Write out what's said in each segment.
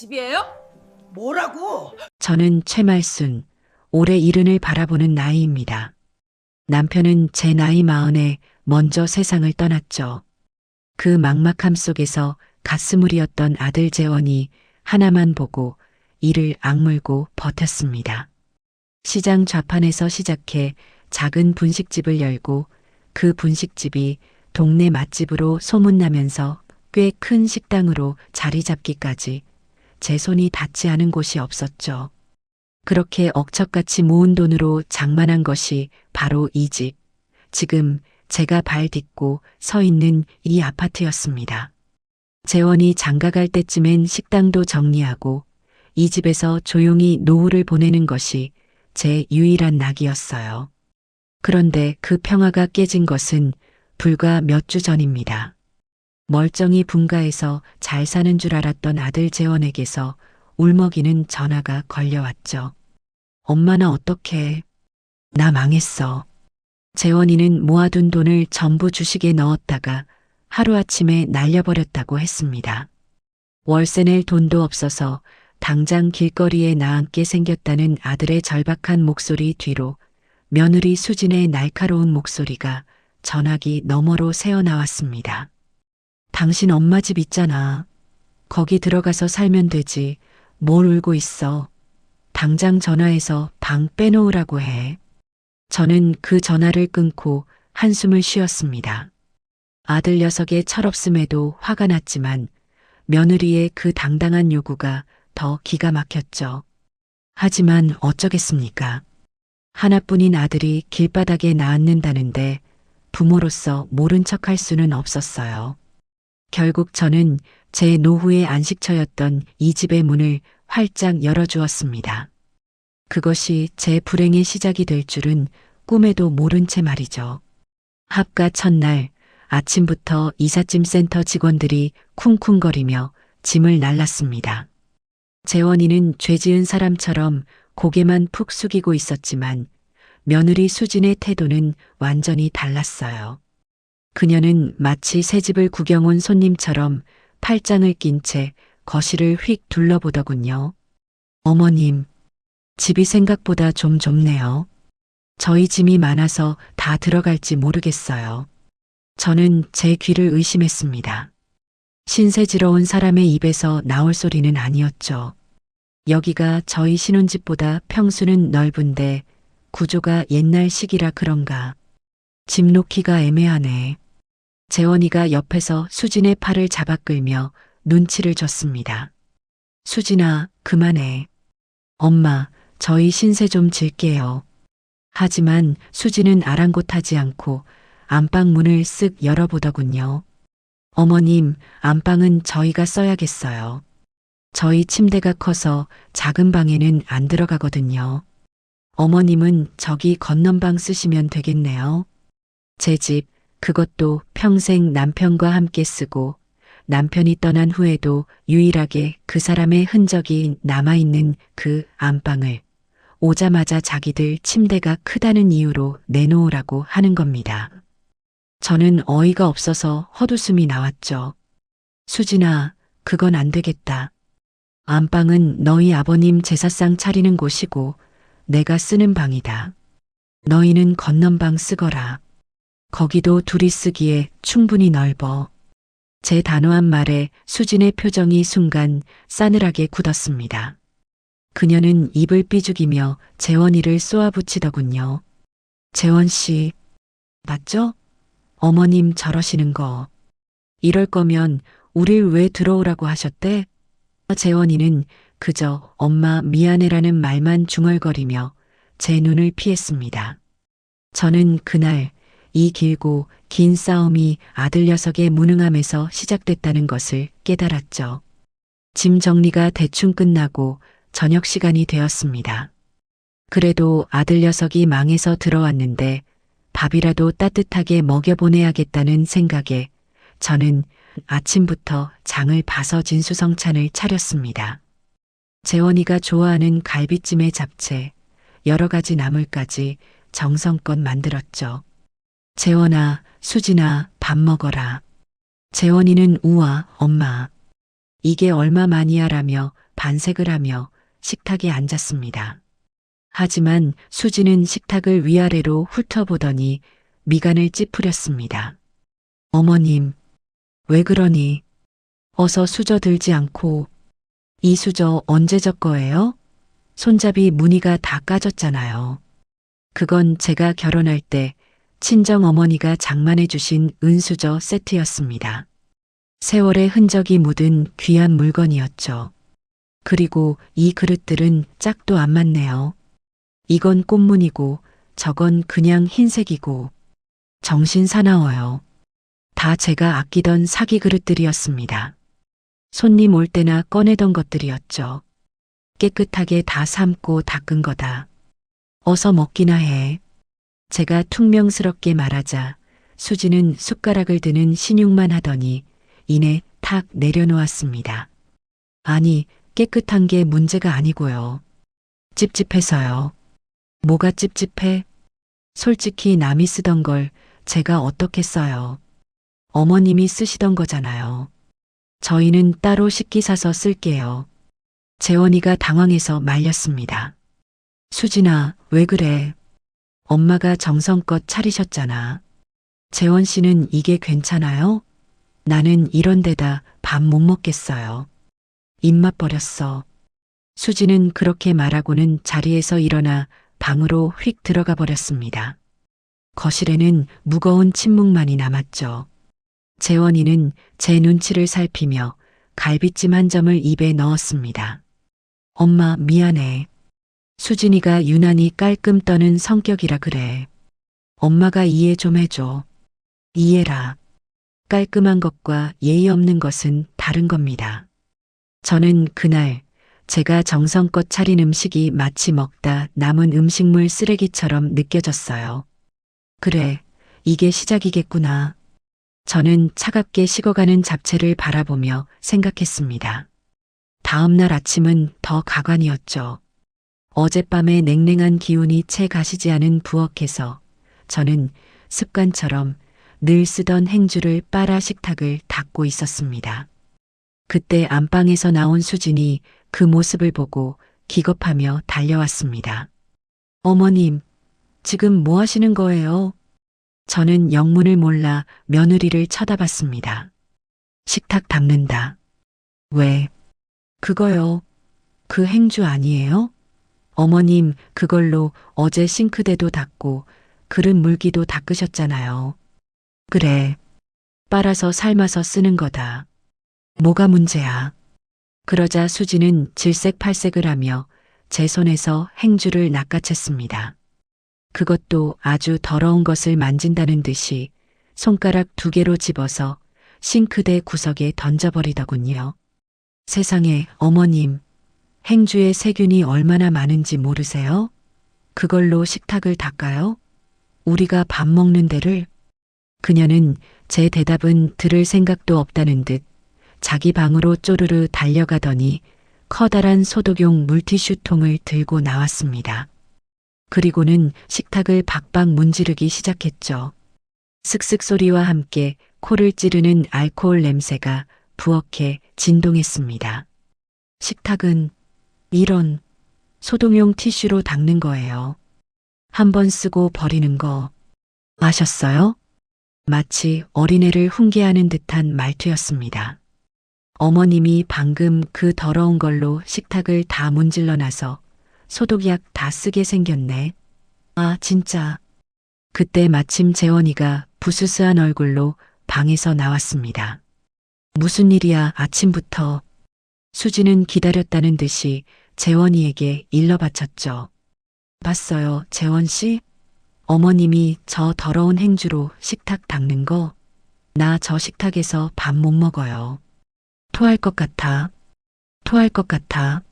집이에요? 뭐라고? 저는 최말순, 올해 70을 바라보는 나이입니다. 남편은 제 나이 40에 먼저 세상을 떠났죠. 그 막막함 속에서 가스물이었던 아들 재원이 하나만 보고 이를 악물고 버텼습니다. 시장 좌판에서 시작해 작은 분식집을 열고 그 분식집이 동네 맛집으로 소문나면서 꽤 큰 식당으로 자리 잡기까지 제 손이 닿지 않은 곳이 없었죠. 그렇게 억척같이 모은 돈으로 장만한 것이 바로 이 집, 지금 제가 발 딛고 서 있는 이 아파트였습니다. 재원이 장가갈 때쯤엔 식당도 정리하고 이 집에서 조용히 노후를 보내는 것이 제 유일한 낙이었어요. 그런데 그 평화가 깨진 것은 불과 몇 주 전입니다. 멀쩡히 분가해서 잘 사는 줄 알았던 아들 재원에게서 울먹이는 전화가 걸려왔죠. 엄마 나 어떡해. 나 망했어. 재원이는 모아둔 돈을 전부 주식에 넣었다가 하루아침에 날려버렸다고 했습니다. 월세 낼 돈도 없어서 당장 길거리에 나앉게 생겼다는 아들의 절박한 목소리 뒤로 며느리 수진의 날카로운 목소리가 전화기 너머로 새어나왔습니다. 당신 엄마 집 있잖아. 거기 들어가서 살면 되지. 뭘 울고 있어. 당장 전화해서 방 빼놓으라고 해. 저는 그 전화를 끊고 한숨을 쉬었습니다. 아들 녀석의 철없음에도 화가 났지만 며느리의 그 당당한 요구가 더 기가 막혔죠. 하지만 어쩌겠습니까? 하나뿐인 아들이 길바닥에 나앉는다는데 부모로서 모른 척할 수는 없었어요. 결국 저는 제 노후의 안식처였던 이 집의 문을 활짝 열어주었습니다. 그것이 제 불행의 시작이 될 줄은 꿈에도 모른 채 말이죠. 합가 첫날 아침부터 이삿짐 센터 직원들이 쿵쿵거리며 짐을 날랐습니다. 재원이는 죄 지은 사람처럼 고개만 푹 숙이고 있었지만 며느리 수진의 태도는 완전히 달랐어요. 그녀는 마치 새 집을 구경 온 손님처럼 팔짱을 낀 채 거실을 휙 둘러보더군요. 어머님, 집이 생각보다 좀 좁네요. 저희 짐이 많아서 다 들어갈지 모르겠어요. 저는 제 귀를 의심했습니다. 신세지러 온 사람의 입에서 나올 소리는 아니었죠. 여기가 저희 신혼집보다 평수는 넓은데 구조가 옛날식이라 그런가. 집 놓기가 애매하네. 재원이가 옆에서 수진의 팔을 잡아 끌며 눈치를 줬습니다. 수진아, 그만해. 엄마, 저희 신세 좀 질게요. 하지만 수진은 아랑곳하지 않고 안방 문을 쓱 열어보더군요. 어머님, 안방은 저희가 써야겠어요. 저희 침대가 커서 작은 방에는 안 들어가거든요. 어머님은 저기 건넌방 쓰시면 되겠네요. 제 집, 그것도 평생 남편과 함께 쓰고 남편이 떠난 후에도 유일하게 그 사람의 흔적이 남아있는 그 안방을 오자마자 자기들 침대가 크다는 이유로 내놓으라고 하는 겁니다. 저는 어이가 없어서 헛웃음이 나왔죠. 수진아, 그건 안 되겠다. 안방은 너희 아버님 제사상 차리는 곳이고 내가 쓰는 방이다. 너희는 건넌방 쓰거라. 거기도 둘이 쓰기에 충분히 넓어. 제 단호한 말에 수진의 표정이 순간 싸늘하게 굳었습니다. 그녀는 입을 삐죽이며 재원이를 쏘아붙이더군요. 재원 씨, 맞죠? 어머님 저러시는 거. 이럴 거면 우릴 왜 들어오라고 하셨대? 재원이는 그저 엄마 미안해라는 말만 중얼거리며 제 눈을 피했습니다. 저는 그날 이 길고 긴 싸움이 아들 녀석의 무능함에서 시작됐다는 것을 깨달았죠. 짐 정리가 대충 끝나고 저녁 시간이 되었습니다. 그래도 아들 녀석이 망해서 들어왔는데 밥이라도 따뜻하게 먹여보내야겠다는 생각에 저는 아침부터 장을 봐서 진수성찬을 차렸습니다. 재원이가 좋아하는 갈비찜에 잡채, 여러 가지 나물까지 정성껏 만들었죠. 재원아, 수진아, 밥 먹어라. 재원이는 우와, 엄마. 이게 얼마만이야라며 반색을 하며 식탁에 앉았습니다. 하지만 수지는 식탁을 위아래로 훑어보더니 미간을 찌푸렸습니다. 어머님, 왜 그러니? 어서 수저 들지 않고. 이 수저 언제 적 거예요? 손잡이 무늬가 다 까졌잖아요. 그건 제가 결혼할 때 친정 어머니가 장만해 주신 은수저 세트였습니다. 세월의 흔적이 묻은 귀한 물건이었죠. 그리고 이 그릇들은 짝도 안 맞네요. 이건 꽃무늬고 저건 그냥 흰색이고 정신 사나워요. 다 제가 아끼던 사기 그릇들이었습니다. 손님 올 때나 꺼내던 것들이었죠. 깨끗하게 다 삶고 닦은 거다. 어서 먹기나 해. 제가 퉁명스럽게 말하자 수지는 숟가락을 드는 신용만 하더니 이내 탁 내려놓았습니다. 아니, 깨끗한 게 문제가 아니고요. 찝찝해서요. 뭐가 찝찝해? 솔직히 남이 쓰던 걸 제가 어떻게 써요. 어머님이 쓰시던 거잖아요. 저희는 따로 식기 사서 쓸게요. 재원이가 당황해서 말렸습니다. 수진아, 왜 그래? 엄마가 정성껏 차리셨잖아. 재원 씨는 이게 괜찮아요? 나는 이런 데다 밥 못 먹겠어요. 입맛 버렸어. 수지는 그렇게 말하고는 자리에서 일어나 방으로 휙 들어가 버렸습니다. 거실에는 무거운 침묵만이 남았죠. 재원이는 제 눈치를 살피며 갈비찜 한 점을 입에 넣었습니다. 엄마, 미안해. 수진이가 유난히 깔끔 떠는 성격이라 그래. 엄마가 이해 좀 해줘. 이해라. 깔끔한 것과 예의 없는 것은 다른 겁니다. 저는 그날 제가 정성껏 차린 음식이 마치 먹다 남은 음식물 쓰레기처럼 느껴졌어요. 그래, 이게 시작이겠구나. 저는 차갑게 식어가는 잡채를 바라보며 생각했습니다. 다음 날 아침은 더 가관이었죠. 어젯밤의 냉랭한 기운이 채 가시지 않은 부엌에서 저는 습관처럼 늘 쓰던 행주를 빨아 식탁을 닦고 있었습니다. 그때 안방에서 나온 수진이 그 모습을 보고 기겁하며 달려왔습니다. 어머님, 지금 뭐 하시는 거예요? 저는 영문을 몰라 며느리를 쳐다봤습니다. 식탁 닦는다. 왜? 그거요. 그 행주 아니에요? 어머님, 그걸로 어제 싱크대도 닦고 그릇 물기도 닦으셨잖아요. 그래. 빨아서 삶아서 쓰는 거다. 뭐가 문제야? 그러자 수지는 질색팔색을 하며 제 손에서 행주를 낚아챘습니다. 그것도 아주 더러운 것을 만진다는 듯이 손가락 2개로 집어서 싱크대 구석에 던져버리더군요. 세상에, 어머님, 행주에 세균이 얼마나 많은지 모르세요? 그걸로 식탁을 닦아요? 우리가 밥 먹는 데를? 그녀는 제 대답은 들을 생각도 없다는 듯 자기 방으로 쪼르르 달려가더니 커다란 소독용 물티슈통을 들고 나왔습니다. 그리고는 식탁을 박박 문지르기 시작했죠. 슥슥 소리와 함께 코를 찌르는 알코올 냄새가 부엌에 진동했습니다. 식탁은 이런 소독용 티슈로 닦는 거예요. 한 번 쓰고 버리는 거 아셨어요? 마치 어린애를 훈계하는 듯한 말투였습니다. 어머님이 방금 그 더러운 걸로 식탁을 다 문질러 놔서 소독약 다 쓰게 생겼네. 아, 진짜. 그때 마침 재원이가 부스스한 얼굴로 방에서 나왔습니다. 무슨 일이야, 아침부터. 수지는 기다렸다는 듯이 재원이에게 일러 바쳤죠. 봤어요, 재원 씨? 어머님이 저 더러운 행주로 식탁 닦는 거? 나 저 식탁에서 밥 못 먹어요. 토할 것 같아. 토할 것 같아.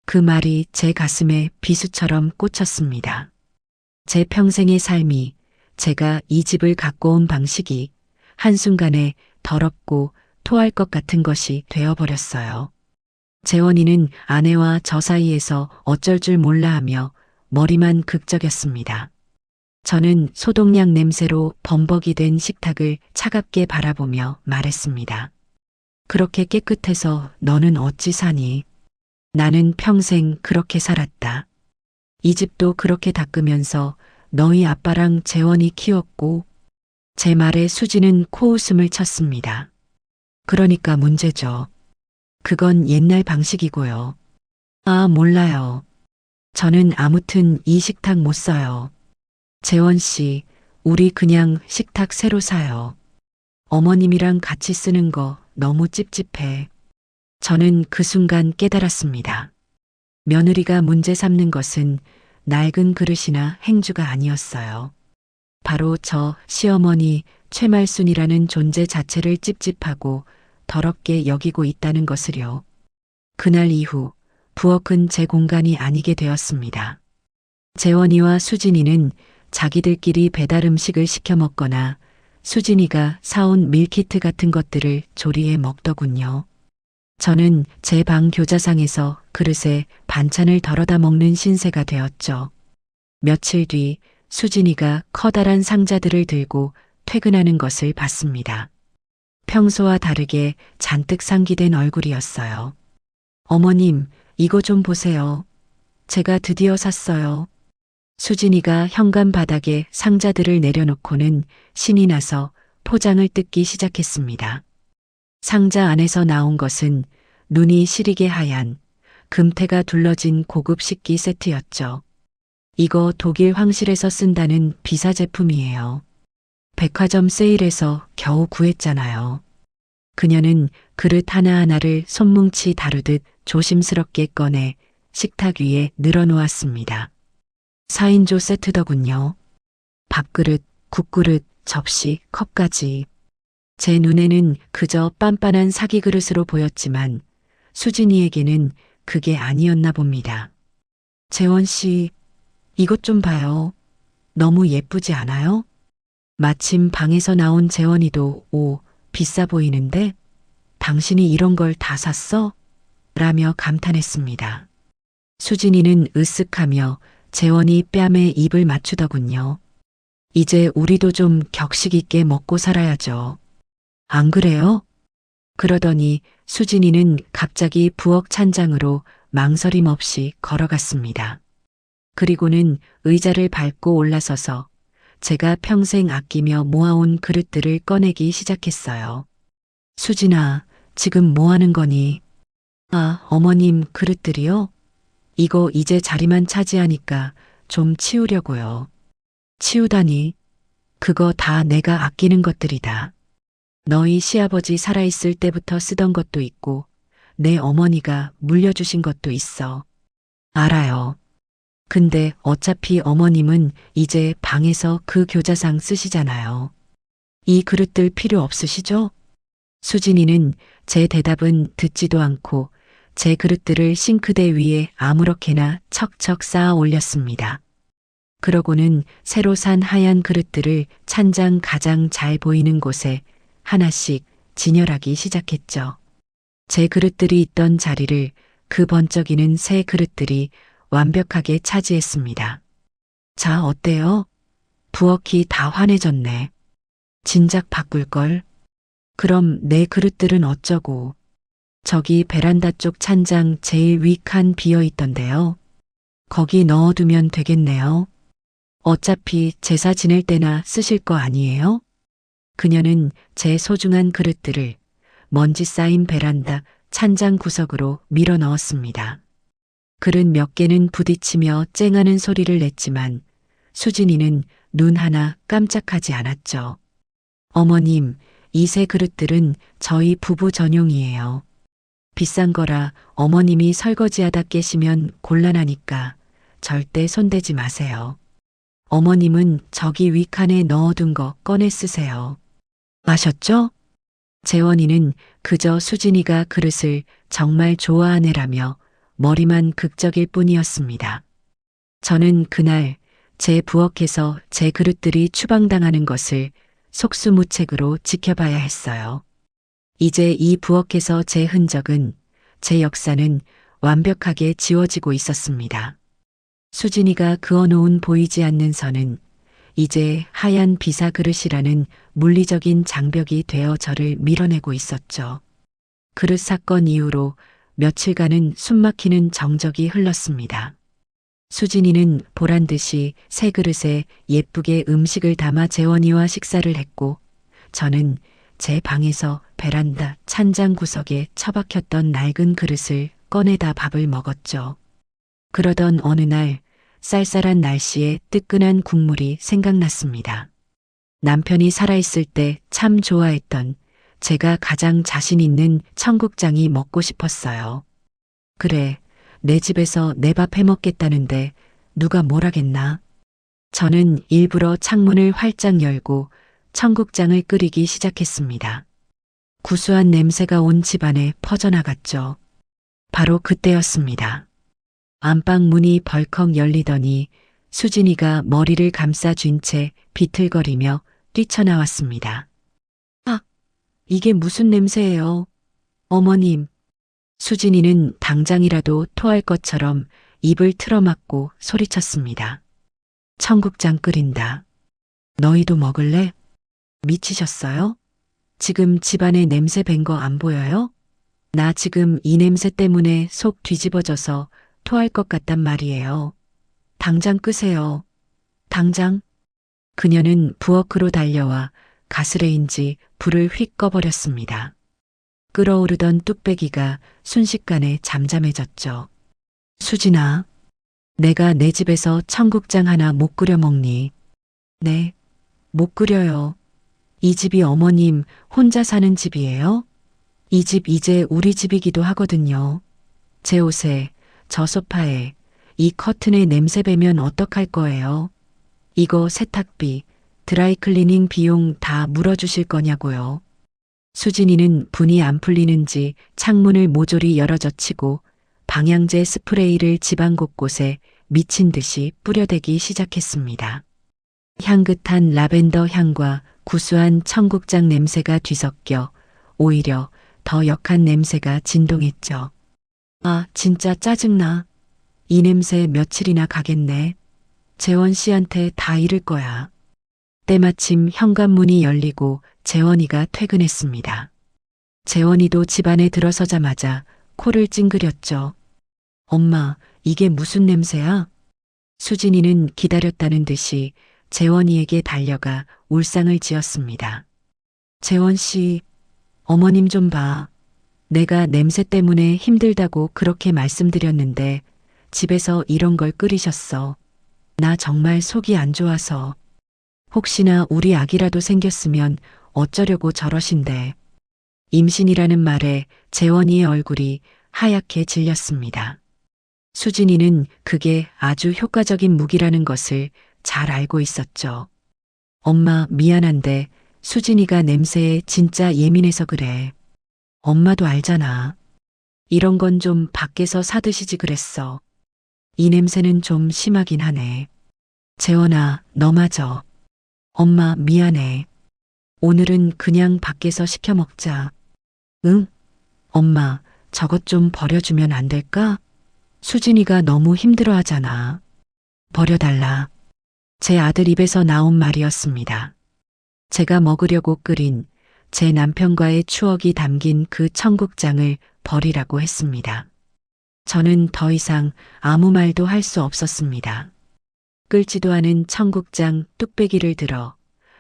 그 말이 제 가슴에 비수처럼 꽂혔습니다. 제 평생의 삶이, 제가 이 집을 갖고 온 방식이 한순간에 더럽고 토할 것 같은 것이 되어버렸어요. 재원이는 아내와 저 사이에서 어쩔 줄 몰라 하며 머리만 극적였습니다. 저는 소독약 냄새로 범벅이 된 식탁을 차갑게 바라보며 말했습니다. 그렇게 깨끗해서 너는 어찌 사니? 나는 평생 그렇게 살았다. 이 집도 그렇게 닦으면서 너희 아빠랑 재원이 키웠고, 제 말에 수지는 코웃음을 쳤습니다. 그러니까 문제죠. 그건 옛날 방식이고요. 아, 몰라요. 저는 아무튼 이 식탁 못 써요. 재원 씨, 우리 그냥 식탁 새로 사요. 어머님이랑 같이 쓰는 거 너무 찝찝해. 저는 그 순간 깨달았습니다. 며느리가 문제 삼는 것은 낡은 그릇이나 행주가 아니었어요. 바로 저 시어머니 최말순이라는 존재 자체를 찝찝하고 더럽게 여기고 있다는 것을요. 그날 이후 부엌은 제 공간이 아니게 되었습니다. 재원이와 수진이는 자기들끼리 배달 음식을 시켜 먹거나 수진이가 사온 밀키트 같은 것들을 조리해 먹더군요. 저는 제 방 교자상에서 그릇에 반찬을 덜어다 먹는 신세가 되었죠. 며칠 뒤 수진이가 커다란 상자들을 들고 퇴근하는 것을 봤습니다. 평소와 다르게 잔뜩 상기된 얼굴이었어요. 어머님, 이거 좀 보세요. 제가 드디어 샀어요. 수진이가 현관 바닥에 상자들을 내려놓고는 신이 나서 포장을 뜯기 시작했습니다. 상자 안에서 나온 것은 눈이 시리게 하얀 금태가 둘러진 고급 식기 세트였죠. 이거 독일 황실에서 쓴다는 비사 제품이에요. 백화점 세일에서 겨우 구했잖아요. 그녀는 그릇 하나하나를 손뭉치 다루듯 조심스럽게 꺼내 식탁 위에 늘어놓았습니다. 4인조 세트더군요. 밥그릇, 국그릇, 접시, 컵까지. 제 눈에는 그저 빤빤한 사기 그릇으로 보였지만 수진이에게는 그게 아니었나 봅니다. 재원 씨, 이것 좀 봐요. 너무 예쁘지 않아요? 마침 방에서 나온 재원이도 비싸 보이는데 당신이 이런 걸 다 샀어? 라며 감탄했습니다. 수진이는 으쓱하며 재원이 뺨에 입을 맞추더군요. 이제 우리도 좀 격식 있게 먹고 살아야죠. 안 그래요? 그러더니 수진이는 갑자기 부엌 찬장으로 망설임 없이 걸어갔습니다. 그리고는 의자를 밟고 올라서서 제가 평생 아끼며 모아온 그릇들을 꺼내기 시작했어요. 수진아, 지금 뭐 하는 거니? 아, 어머님 그릇들이요? 이거 이제 자리만 차지하니까 좀 치우려고요. 치우다니? 그거 다 내가 아끼는 것들이다. 너희 시아버지 살아있을 때부터 쓰던 것도 있고 내 어머니가 물려주신 것도 있어. 알아요. 근데 어차피 어머님은 이제 방에서 그 교자상 쓰시잖아요. 이 그릇들 필요 없으시죠? 수진이는 제 대답은 듣지도 않고 제 그릇들을 싱크대 위에 아무렇게나 척척 쌓아 올렸습니다. 그러고는 새로 산 하얀 그릇들을 찬장 가장 잘 보이는 곳에 하나씩 진열하기 시작했죠. 제 그릇들이 있던 자리를 그 번쩍이는 새 그릇들이 완벽하게 차지했습니다. 자, 어때요? 부엌이 다 환해졌네. 진작 바꿀걸. 그럼 내 그릇들은 어쩌고. 저기 베란다 쪽 찬장 제일 위 칸 비어 있던데요. 거기 넣어두면 되겠네요. 어차피 제사 지낼 때나 쓰실 거 아니에요? 그녀는 제 소중한 그릇들을 먼지 쌓인 베란다 찬장 구석으로 밀어 넣었습니다. 그릇 몇 개는 부딪히며 쨍하는 소리를 냈지만 수진이는 눈 하나 깜짝하지 않았죠. 어머님, 이 새 그릇들은 저희 부부 전용이에요. 비싼 거라 어머님이 설거지하다 깨시면 곤란하니까 절대 손대지 마세요. 어머님은 저기 윗칸에 넣어둔 거 꺼내 쓰세요. 아셨죠? 재원이는 그저 수진이가 그릇을 정말 좋아하네라며 머리만 극적일 뿐이었습니다. 저는 그날 제 부엌에서 제 그릇들이 추방당하는 것을 속수무책으로 지켜봐야 했어요. 이제 이 부엌에서 제 흔적은, 제 역사는 완벽하게 지워지고 있었습니다. 수진이가 그어놓은 보이지 않는 선은 이제 하얀 비사 그릇이라는 물리적인 장벽이 되어 저를 밀어내고 있었죠. 그릇 사건 이후로 며칠간은 숨막히는 정적이 흘렀습니다. 수진이는 보란 듯이 새 그릇에 예쁘게 음식을 담아 재원이와 식사를 했고, 저는 제 방에서 베란다 찬장 구석에 처박혔던 낡은 그릇을 꺼내다 밥을 먹었죠. 그러던 어느 날 쌀쌀한 날씨에 뜨끈한 국물이 생각났습니다. 남편이 살아있을 때 참 좋아했던 제가 가장 자신 있는 청국장이 먹고 싶었어요. 그래, 내 집에서 내 밥 해먹겠다는데 누가 뭐라겠나? 저는 일부러 창문을 활짝 열고 청국장을 끓이기 시작했습니다. 구수한 냄새가 온 집안에 퍼져나갔죠. 바로 그때였습니다. 안방 문이 벌컥 열리더니 수진이가 머리를 감싸쥔 채 비틀거리며 뛰쳐나왔습니다. 아, 이게 무슨 냄새예요? 어머님. 수진이는 당장이라도 토할 것처럼 입을 틀어막고 소리쳤습니다. 청국장 끓인다. 너희도 먹을래? 미치셨어요? 지금 집안에 냄새 밴 거 안 보여요? 나 지금 이 냄새 때문에 속 뒤집어져서 토할 것 같단 말이에요. 당장 끄세요. 당장. 그녀는 부엌으로 달려와 가스레인지 불을 휙 꺼버렸습니다. 끓어오르던 뚝배기가 순식간에 잠잠해졌죠. 수진아, 내가 내 집에서 청국장 하나 못 끓여 먹니? 네, 못 끓여요. 이 집이 어머님 혼자 사는 집이에요? 이 집 이제 우리 집이기도 하거든요. 제 옷에, 저 소파에, 이 커튼에 냄새 배면 어떡할 거예요? 이거 세탁비, 드라이클리닝 비용 다 물어주실 거냐고요. 수진이는 분이 안 풀리는지 창문을 모조리 열어젖히고 방향제 스프레이를 집안 곳곳에 미친 듯이 뿌려대기 시작했습니다. 향긋한 라벤더 향과 구수한 청국장 냄새가 뒤섞여 오히려 더 역한 냄새가 진동했죠. 아, 진짜 짜증나. 이 냄새 며칠이나 가겠네. 재원 씨한테 다 이를 거야. 때마침 현관문이 열리고 재원이가 퇴근했습니다. 재원이도 집안에 들어서자마자 코를 찡그렸죠. 엄마, 이게 무슨 냄새야? 수진이는 기다렸다는 듯이 재원이에게 달려가 울상을 지었습니다. 재원 씨, 어머님 좀 봐. 내가 냄새 때문에 힘들다고 그렇게 말씀드렸는데 집에서 이런 걸 끓이셨어. 나 정말 속이 안 좋아서. 혹시나 우리 아기라도 생겼으면 어쩌려고 저러신데. 임신이라는 말에 재원이의 얼굴이 하얗게 질렸습니다. 수진이는 그게 아주 효과적인 무기라는 것을 잘 알고 있었죠. 엄마 미안한데 수진이가 냄새에 진짜 예민해서 그래. 엄마도 알잖아. 이런 건 좀 밖에서 사드시지 그랬어. 이 냄새는 좀 심하긴 하네. 재원아, 너마저. 엄마 미안해. 오늘은 그냥 밖에서 시켜 먹자. 응? 엄마, 저것 좀 버려주면 안 될까? 수진이가 너무 힘들어하잖아. 버려달라. 제 아들 입에서 나온 말이었습니다. 제가 먹으려고 끓인 제 남편과의 추억이 담긴 그 청국장을 버리라고 했습니다. 저는 더 이상 아무 말도 할 수 없었습니다. 끓지도 않은 청국장 뚝배기를 들어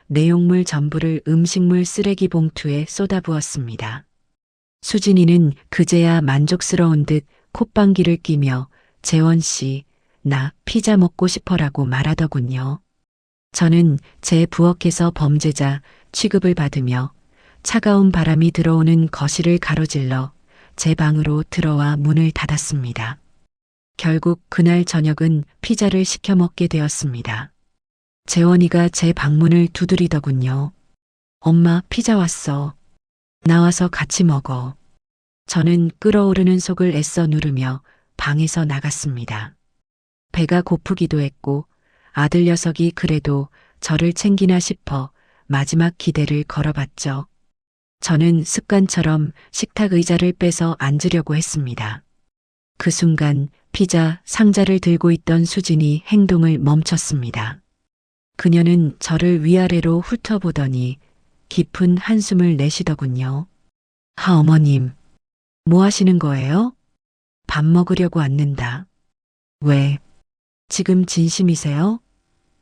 내용물 전부를 음식물 쓰레기 봉투에 쏟아부었습니다. 수진이는 그제야 만족스러운 듯 콧방귀를 끼며 재원 씨, 나 피자 먹고 싶어라고 말하더군요. 저는 제 부엌에서 범죄자 취급을 받으며 차가운 바람이 들어오는 거실을 가로질러 제 방으로 들어와 문을 닫았습니다. 결국 그날 저녁은 피자를 시켜 먹게 되었습니다. 재원이가 제 방문을 두드리더군요. 엄마, 피자 왔어. 나와서 같이 먹어. 저는 끓어오르는 속을 애써 누르며 방에서 나갔습니다. 배가 고프기도 했고 아들 녀석이 그래도 저를 챙기나 싶어 마지막 기대를 걸어봤죠. 저는 습관처럼 식탁 의자를 빼서 앉으려고 했습니다. 그 순간 피자 상자를 들고 있던 수진이 행동을 멈췄습니다. 그녀는 저를 위아래로 훑어보더니 깊은 한숨을 내쉬더군요. 어머님, 뭐 하시는 거예요? 밥 먹으려고 앉는다. 왜? 지금 진심이세요?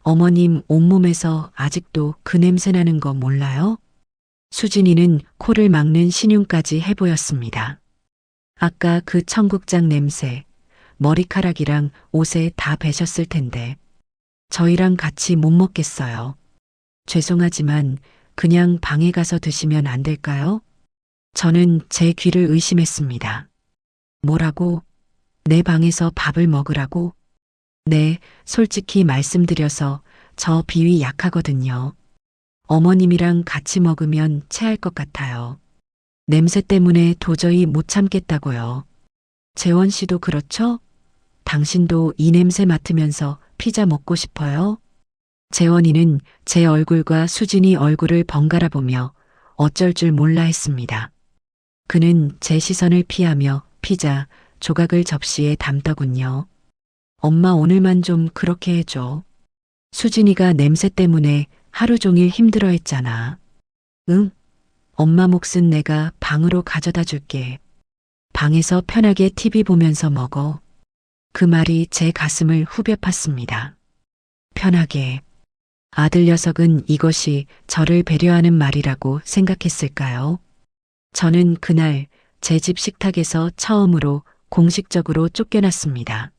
어머님 온몸에서 아직도 그 냄새 나는 거 몰라요? 수진이는 코를 막는 신용까지 해보였습니다. 아까 그 청국장 냄새, 머리카락이랑 옷에 다 배셨을 텐데 저희랑 같이 못 먹겠어요. 죄송하지만 그냥 방에 가서 드시면 안 될까요? 저는 제 귀를 의심했습니다. 뭐라고? 내 방에서 밥을 먹으라고? 네, 솔직히 말씀드려서 저 비위 약하거든요. 어머님이랑 같이 먹으면 체할 것 같아요. 냄새 때문에 도저히 못 참겠다고요. 재원 씨도 그렇죠? 당신도 이 냄새 맡으면서 피자 먹고 싶어요? 재원이는 제 얼굴과 수진이 얼굴을 번갈아 보며 어쩔 줄 몰라 했습니다. 그는 제 시선을 피하며 피자 조각을 접시에 담더군요. 엄마 오늘만 좀 그렇게 해줘. 수진이가 냄새 때문에 하루 종일 힘들어 했잖아. 응? 엄마 몫은 내가 방으로 가져다 줄게. 방에서 편하게 TV 보면서 먹어. 그 말이 제 가슴을 후벼 팠습니다. 편하게. 아들 녀석은 이것이 저를 배려하는 말이라고 생각했을까요? 저는 그날 제 집 식탁에서 처음으로 공식적으로 쫓겨났습니다.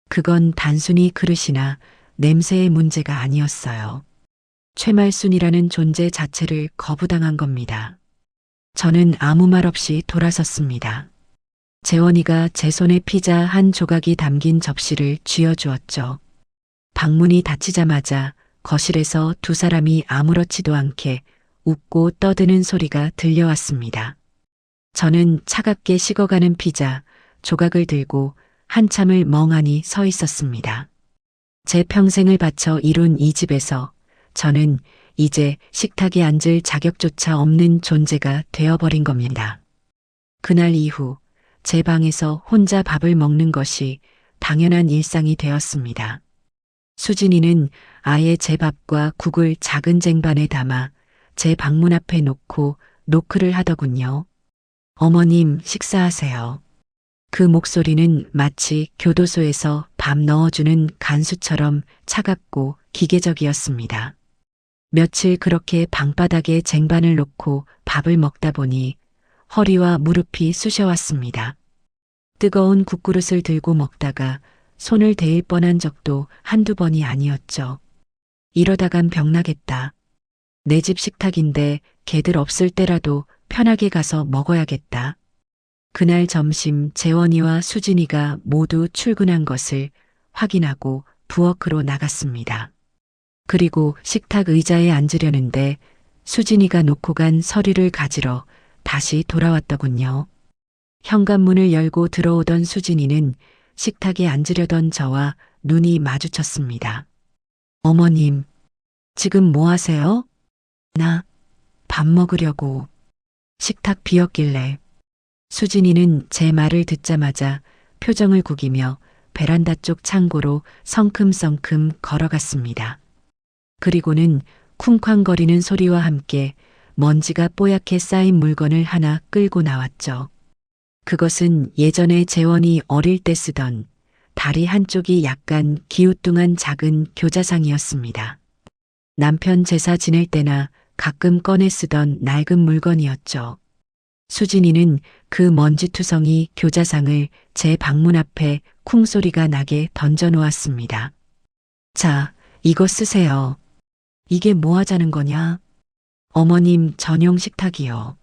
그건 단순히 그릇이나 냄새의 문제가 아니었어요. 최말순이라는 존재 자체를 거부당한 겁니다. 저는 아무 말 없이 돌아섰습니다. 재원이가 제 손에 피자 한 조각이 담긴 접시를 쥐어주었죠. 방문이 닫히자마자 거실에서 두 사람이 아무렇지도 않게 웃고 떠드는 소리가 들려왔습니다. 저는 차갑게 식어가는 피자 조각을 들고 한참을 멍하니 서 있었습니다. 제 평생을 바쳐 이룬 이 집에서 저는 이제 식탁에 앉을 자격조차 없는 존재가 되어버린 겁니다. 그날 이후 제 방에서 혼자 밥을 먹는 것이 당연한 일상이 되었습니다. 수진이는 아예 제 밥과 국을 작은 쟁반에 담아 제 방문 앞에 놓고 노크를 하더군요. 어머님 식사하세요. 그 목소리는 마치 교도소에서 밥 넣어주는 간수처럼 차갑고 기계적이었습니다. 며칠 그렇게 방바닥에 쟁반을 놓고 밥을 먹다 보니 허리와 무릎이 쑤셔왔습니다. 뜨거운 국그릇을 들고 먹다가 손을 대일 뻔한 적도 한두 번이 아니었죠. 이러다간 병나겠다. 내 집 식탁인데 개들 없을 때라도 편하게 가서 먹어야겠다. 그날 점심 재원이와 수진이가 모두 출근한 것을 확인하고 부엌으로 나갔습니다. 그리고 식탁 의자에 앉으려는데 수진이가 놓고 간 서류를 가지러 다시 돌아왔더군요. 현관문을 열고 들어오던 수진이는 식탁에 앉으려던 저와 눈이 마주쳤습니다. 어머님, 지금 뭐 하세요? 나 밥 먹으려고. 식탁 비었길래. 수진이는 제 말을 듣자마자 표정을 구기며 베란다 쪽 창고로 성큼성큼 걸어갔습니다. 그리고는 쿵쾅거리는 소리와 함께 먼지가 뽀얗게 쌓인 물건을 하나 끌고 나왔죠. 그것은 예전에 재원이 어릴 때 쓰던 다리 한쪽이 약간 기우뚱한 작은 교자상이었습니다. 남편 제사 지낼 때나 가끔 꺼내 쓰던 낡은 물건이었죠. 수진이는 그 먼지투성이 교자상을 제 방문 앞에 쿵소리가 나게 던져놓았습니다. 자, 이거 쓰세요. 이게 뭐 하자는 거냐? 어머님 전용 식탁이요.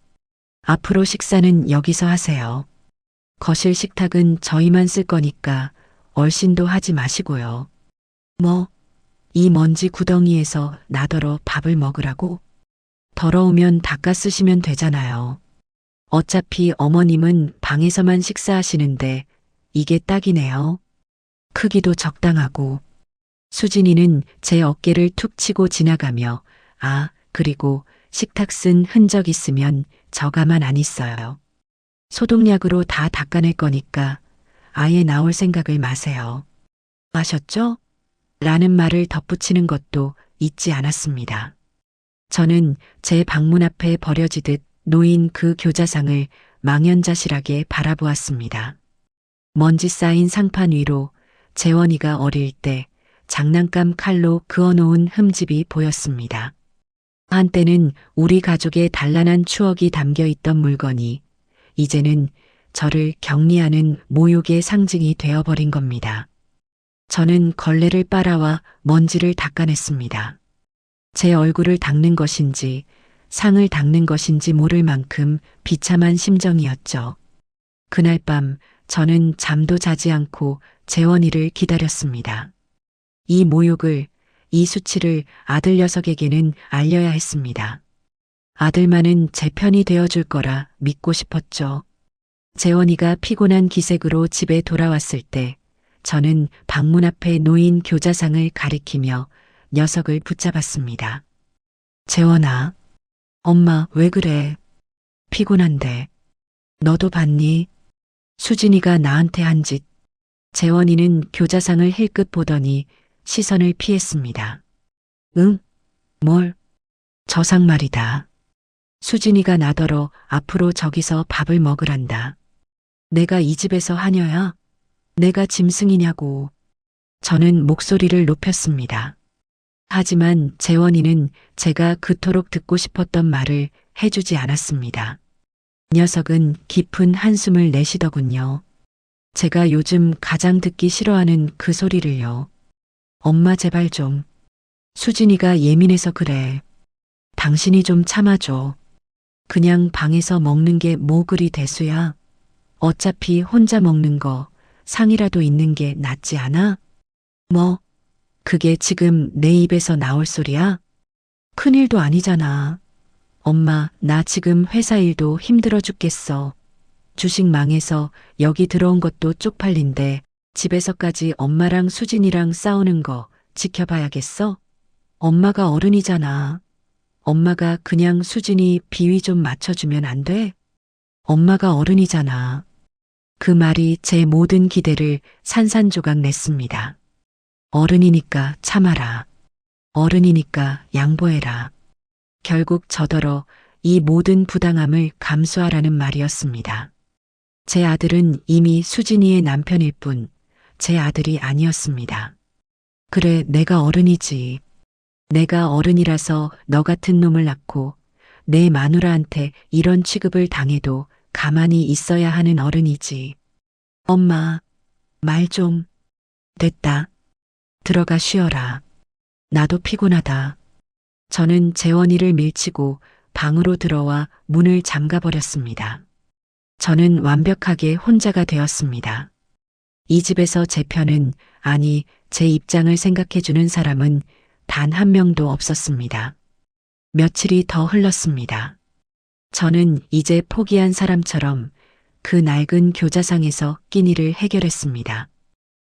앞으로 식사는 여기서 하세요. 거실 식탁은 저희만 쓸 거니까 얼씬도 하지 마시고요. 뭐, 이 먼지 구덩이에서 나더러 밥을 먹으라고? 더러우면 닦아 쓰시면 되잖아요. 어차피 어머님은 방에서만 식사하시는데 이게 딱이네요. 크기도 적당하고. 수진이는 제 어깨를 툭 치고 지나가며 그리고 식탁 쓴 흔적 있으면 저 가만 안 있어요. 소독약으로 다 닦아낼 거니까 아예 나올 생각을 마세요. 아셨죠? 라는 말을 덧붙이는 것도 잊지 않았습니다. 저는 제 방문 앞에 버려지듯 놓인 그 교자상을 망연자실하게 바라보았습니다. 먼지 쌓인 상판 위로 재원이가 어릴 때 장난감 칼로 그어놓은 흠집이 보였습니다. 한때는 우리 가족의 단란한 추억이 담겨 있던 물건이 이제는 저를 격리하는 모욕의 상징이 되어버린 겁니다. 저는 걸레를 빨아와 먼지를 닦아냈습니다. 제 얼굴을 닦는 것인지 상을 닦는 것인지 모를 만큼 비참한 심정이었죠. 그날 밤 저는 잠도 자지 않고 재원이를 기다렸습니다. 이 모욕을, 이 수치를 아들 녀석에게는 알려야 했습니다. 아들만은 제 편이 되어줄 거라 믿고 싶었죠. 재원이가 피곤한 기색으로 집에 돌아왔을 때 저는 방문 앞에 놓인 교자상을 가리키며 녀석을 붙잡았습니다. 재원아, 엄마 왜 그래? 피곤한데. 너도 봤니? 수진이가 나한테 한 짓. 재원이는 교자상을 힐끗 보더니 시선을 피했습니다. 응? 뭘? 저 상 말이다. 수진이가 나더러 앞으로 저기서 밥을 먹으란다. 내가 이 집에서 하녀야? 내가 짐승이냐고. 저는 목소리를 높였습니다. 하지만 재원이는 제가 그토록 듣고 싶었던 말을 해주지 않았습니다. 녀석은 깊은 한숨을 내쉬더군요. 제가 요즘 가장 듣기 싫어하는 그 소리를요. 엄마 제발 좀. 수진이가 예민해서 그래. 당신이 좀 참아줘. 그냥 방에서 먹는 게 뭐 그리 대수야. 어차피 혼자 먹는 거 상이라도 있는 게 낫지 않아? 뭐? 그게 지금 내 입에서 나올 소리야? 큰일도 아니잖아. 엄마, 나 지금 회사 일도 힘들어 죽겠어. 주식 망해서 여기 들어온 것도 쪽팔린데 집에서까지 엄마랑 수진이랑 싸우는 거 지켜봐야겠어? 엄마가 어른이잖아. 엄마가 그냥 수진이 비위 좀 맞춰주면 안 돼? 엄마가 어른이잖아. 그 말이 제 모든 기대를 산산조각 냈습니다. 어른이니까 참아라. 어른이니까 양보해라. 결국 저더러 이 모든 부당함을 감수하라는 말이었습니다. 제 아들은 이미 수진이의 남편일 뿐 제 아들이 아니었습니다. 그래, 내가 어른이지. 내가 어른이라서 너 같은 놈을 낳고 내 마누라한테 이런 취급을 당해도 가만히 있어야 하는 어른이지. 엄마, 말 좀. 됐다. 들어가 쉬어라. 나도 피곤하다. 저는 재원이를 밀치고 방으로 들어와 문을 잠가버렸습니다. 저는 완벽하게 혼자가 되었습니다. 이 집에서 제 편은, 아니, 제 입장을 생각해주는 사람은 단 한 명도 없었습니다. 며칠이 더 흘렀습니다. 저는 이제 포기한 사람처럼 그 낡은 교자상에서 끼니를 해결했습니다.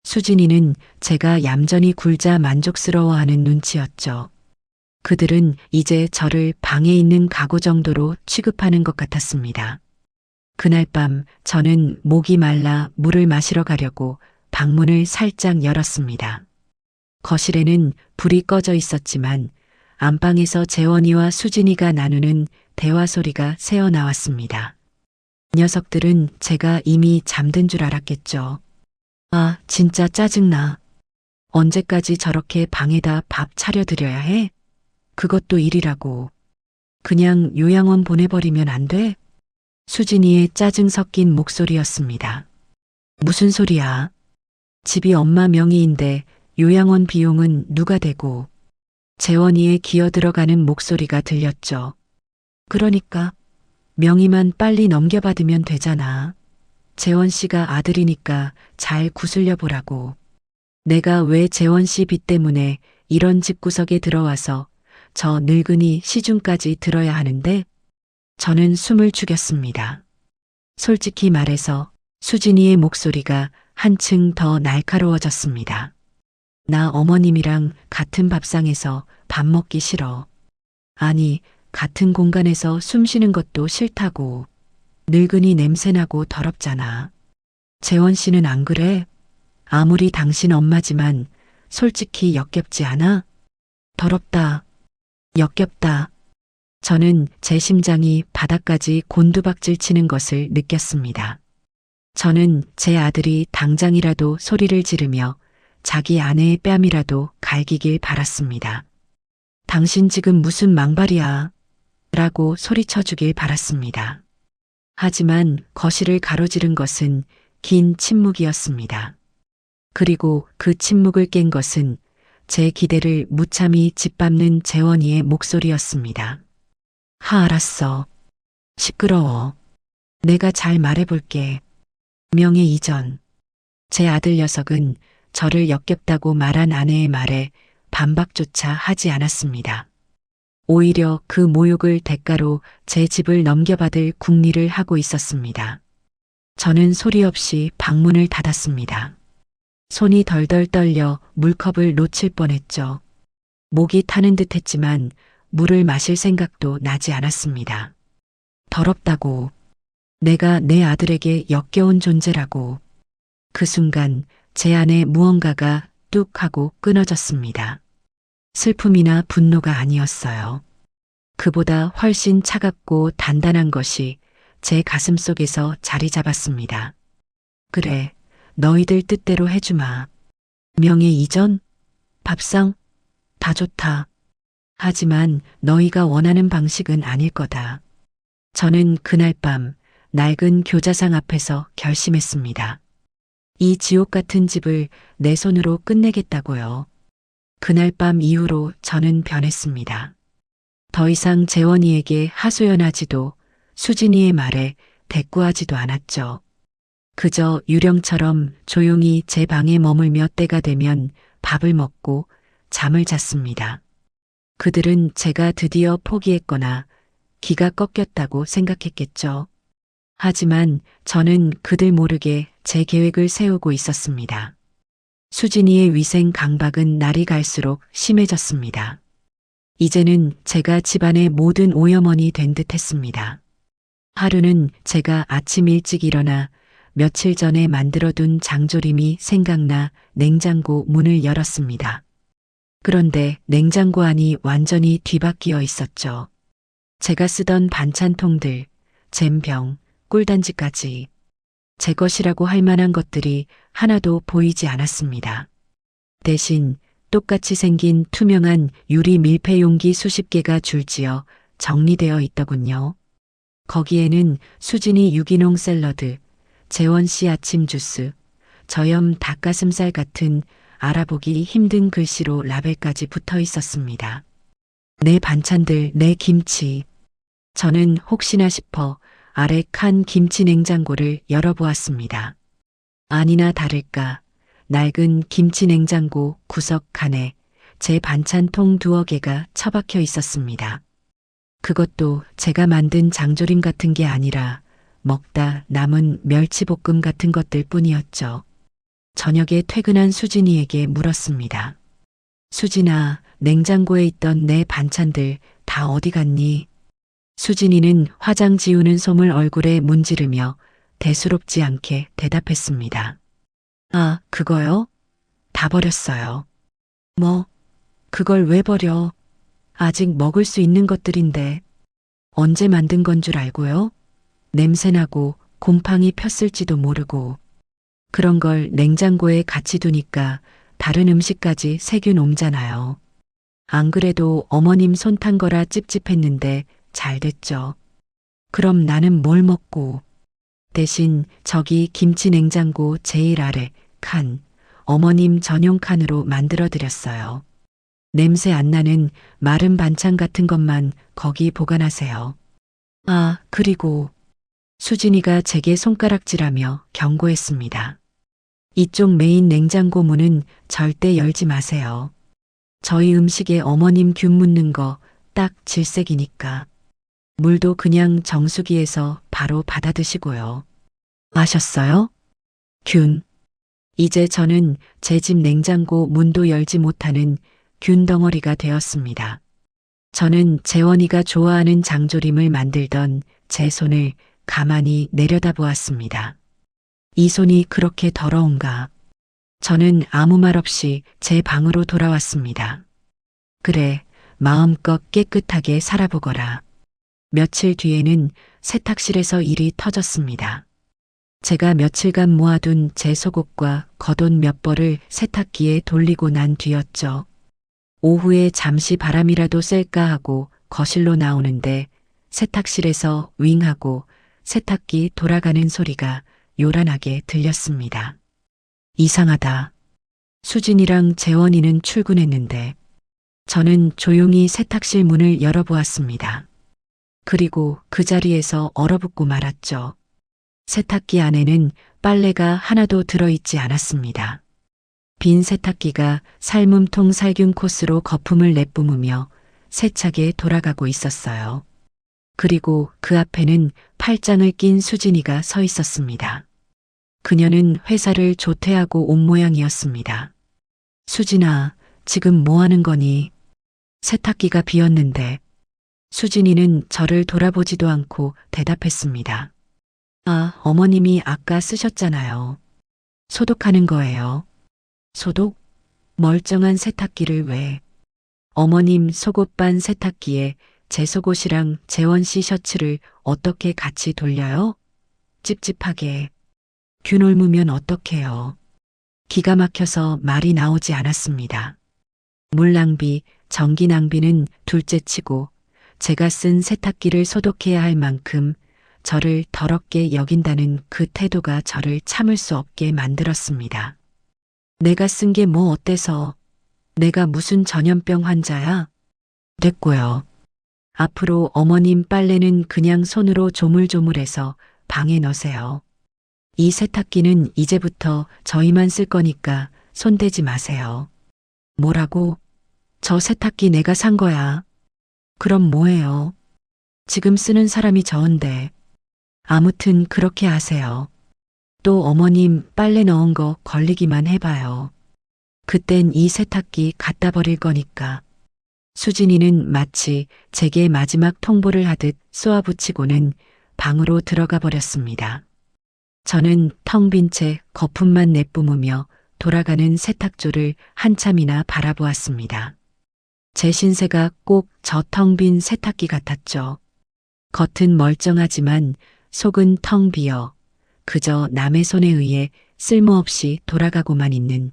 수진이는 제가 얌전히 굴자 만족스러워하는 눈치였죠. 그들은 이제 저를 방에 있는 가구 정도로 취급하는 것 같았습니다. 그날 밤 저는 목이 말라 물을 마시러 가려고 방문을 살짝 열었습니다. 거실에는 불이 꺼져 있었지만 안방에서 재원이와 수진이가 나누는 대화 소리가 새어나왔습니다. 녀석들은 제가 이미 잠든 줄 알았겠죠. 아, 진짜 짜증나. 언제까지 저렇게 방에다 밥 차려드려야 해? 그것도 일이라고. 그냥 요양원 보내버리면 안 돼? 수진이의 짜증 섞인 목소리였습니다. 무슨 소리야? 집이 엄마 명의인데 요양원 비용은 누가 대고? 재원이의 기어 들어가는 목소리가 들렸죠. 그러니까 명의만 빨리 넘겨받으면 되잖아. 재원 씨가 아들이니까 잘 구슬려 보라고. 내가 왜 재원 씨 빚 때문에 이런 집구석에 들어와서 저 늙은이 시중까지 들어야 하는데? 저는 숨을 죽였습니다. 솔직히 말해서 수진이의 목소리가 한층 더 날카로워졌습니다. 나 어머님이랑 같은 밥상에서 밥 먹기 싫어. 아니, 같은 공간에서 숨 쉬는 것도 싫다고. 늙은이 냄새나고 더럽잖아. 재원 씨는 안 그래? 아무리 당신 엄마지만 솔직히 역겹지 않아? 더럽다. 역겹다. 저는 제 심장이 바닥까지 곤두박질 치는 것을 느꼈습니다. 저는 제 아들이 당장이라도 소리를 지르며 자기 아내의 뺨이라도 갈기길 바랐습니다. 당신 지금 무슨 망발이야? 라고 소리쳐주길 바랐습니다. 하지만 거실을 가로지른 것은 긴 침묵이었습니다. 그리고 그 침묵을 깬 것은 제 기대를 무참히 짓밟는 재원이의 목소리였습니다. 알았어. 시끄러워. 내가 잘 말해볼게. 명예 이전. 제 아들 녀석은 저를 역겹다고 말한 아내의 말에 반박조차 하지 않았습니다. 오히려 그 모욕을 대가로 제 집을 넘겨받을 궁리를 하고 있었습니다. 저는 소리 없이 방문을 닫았습니다. 손이 덜덜 떨려 물컵을 놓칠 뻔했죠. 목이 타는 듯 했지만 물을 마실 생각도 나지 않았습니다. 더럽다고. 내가 내 아들에게 역겨운 존재라고. 그 순간 제 안에 무언가가 뚝 하고 끊어졌습니다. 슬픔이나 분노가 아니었어요. 그보다 훨씬 차갑고 단단한 것이 제 가슴 속에서 자리 잡았습니다. 그래, 너희들 뜻대로 해주마. 명예 이전? 밥상? 다 좋다. 하지만 너희가 원하는 방식은 아닐 거다. 저는 그날 밤 낡은 교자상 앞에서 결심했습니다. 이 지옥 같은 집을 내 손으로 끝내겠다고요. 그날 밤 이후로 저는 변했습니다. 더 이상 재원이에게 하소연하지도 수진이의 말에 대꾸하지도 않았죠. 그저 유령처럼 조용히 제 방에 머물며 때가 되면 밥을 먹고 잠을 잤습니다. 그들은 제가 드디어 포기했거나 기가 꺾였다고 생각했겠죠. 하지만 저는 그들 모르게 제 계획을 세우고 있었습니다. 수진이의 위생 강박은 날이 갈수록 심해졌습니다. 이제는 제가 집안의 모든 오염원이 된 듯 했습니다. 하루는 제가 아침 일찍 일어나 며칠 전에 만들어둔 장조림이 생각나 냉장고 문을 열었습니다. 그런데 냉장고 안이 완전히 뒤바뀌어 있었죠. 제가 쓰던 반찬통들, 잼병, 꿀단지까지 제 것이라고 할 만한 것들이 하나도 보이지 않았습니다. 대신 똑같이 생긴 투명한 유리 밀폐 용기 수십 개가 줄지어 정리되어 있더군요. 거기에는 수진이 유기농 샐러드, 재원 씨 아침 주스, 저염 닭가슴살 같은 알아보기 힘든 글씨로 라벨까지 붙어 있었습니다. 내 반찬들, 내 김치. 저는 혹시나 싶어 아래 칸 김치 냉장고를 열어보았습니다. 아니나 다를까 낡은 김치 냉장고 구석 칸에 제 반찬통 두어 개가 처박혀 있었습니다. 그것도 제가 만든 장조림 같은 게 아니라 먹다 남은 멸치볶음 같은 것들 뿐이었죠. 저녁에 퇴근한 수진이에게 물었습니다. 수진아, 냉장고에 있던 내 반찬들 다 어디 갔니? 수진이는 화장 지우는 솜을 얼굴에 문지르며 대수롭지 않게 대답했습니다. 아, 그거요? 다 버렸어요. 뭐, 그걸 왜 버려? 아직 먹을 수 있는 것들인데. 언제 만든 건 줄 알고요? 냄새나고 곰팡이 폈을지도 모르고. 그런 걸 냉장고에 같이 두니까 다른 음식까지 세균 옮잖아요. 안 그래도 어머님 손 탄 거라 찝찝했는데 잘 됐죠. 그럼 나는 뭘 먹고. 대신 저기 김치 냉장고 제일 아래 칸, 어머님 전용 칸으로 만들어 드렸어요. 냄새 안 나는 마른 반찬 같은 것만 거기 보관하세요. 아, 그리고 수진이가 제게 손가락질하며 경고했습니다. 이쪽 메인 냉장고 문은 절대 열지 마세요. 저희 음식에 어머님 균 묻는 거 딱 질색이니까. 물도 그냥 정수기에서 바로 받아 드시고요. 아셨어요? 균. 이제 저는 제 집 냉장고 문도 열지 못하는 균 덩어리가 되었습니다. 저는 재원이가 좋아하는 장조림을 만들던 제 손을 가만히 내려다보았습니다. 이 손이 그렇게 더러운가? 저는 아무 말 없이 제 방으로 돌아왔습니다. 그래, 마음껏 깨끗하게 살아보거라. 며칠 뒤에는 세탁실에서 일이 터졌습니다. 제가 며칠간 모아둔 제 속옷과 겉옷 몇 벌을 세탁기에 돌리고 난 뒤였죠. 오후에 잠시 바람이라도 쐴까 하고 거실로 나오는데 세탁실에서 윙하고 세탁기 돌아가는 소리가 요란하게 들렸습니다. 이상하다. 수진이랑 재원이는 출근했는데 저는 조용히 세탁실 문을 열어보았습니다. 그리고 그 자리에서 얼어붙고 말았죠. 세탁기 안에는 빨래가 하나도 들어있지 않았습니다. 빈 세탁기가 삶음통 살균 코스로 거품을 내뿜으며 세차게 돌아가고 있었어요. 그리고 그 앞에는 팔짱을 낀 수진이가 서 있었습니다. 그녀는 회사를 조퇴하고 온 모양이었습니다. 수진아, 지금 뭐 하는 거니? 세탁기가 비었는데. 수진이는 저를 돌아보지도 않고 대답했습니다. 아, 어머님이 아까 쓰셨잖아요. 소독하는 거예요. 소독? 멀쩡한 세탁기를 왜? 어머님 속옷반 세탁기에 제 속옷이랑 재원 씨 셔츠를 어떻게 같이 돌려요? 찝찝하게. 균 옮으면 어떡해요. 기가 막혀서 말이 나오지 않았습니다. 물 낭비, 전기 낭비는 둘째치고 제가 쓴 세탁기를 소독해야 할 만큼 저를 더럽게 여긴다는 그 태도가 저를 참을 수 없게 만들었습니다. 내가 쓴 게 뭐 어때서? 내가 무슨 전염병 환자야? 됐고요. 앞으로 어머님 빨래는 그냥 손으로 조물조물해서 방에 넣으세요. 이 세탁기는 이제부터 저희만 쓸 거니까 손대지 마세요. 뭐라고? 저 세탁기 내가 산 거야. 그럼 뭐예요? 지금 쓰는 사람이 저인데. 아무튼 그렇게 하세요. 또 어머님 빨래 넣은 거 걸리기만 해봐요. 그땐 이 세탁기 갖다 버릴 거니까. 수진이는 마치 제게 마지막 통보를 하듯 쏘아붙이고는 방으로 들어가 버렸습니다. 저는 텅 빈 채 거품만 내뿜으며 돌아가는 세탁조를 한참이나 바라보았습니다. 제 신세가 꼭 저 텅 빈 세탁기 같았죠. 겉은 멀쩡하지만 속은 텅 비어 그저 남의 손에 의해 쓸모없이 돌아가고만 있는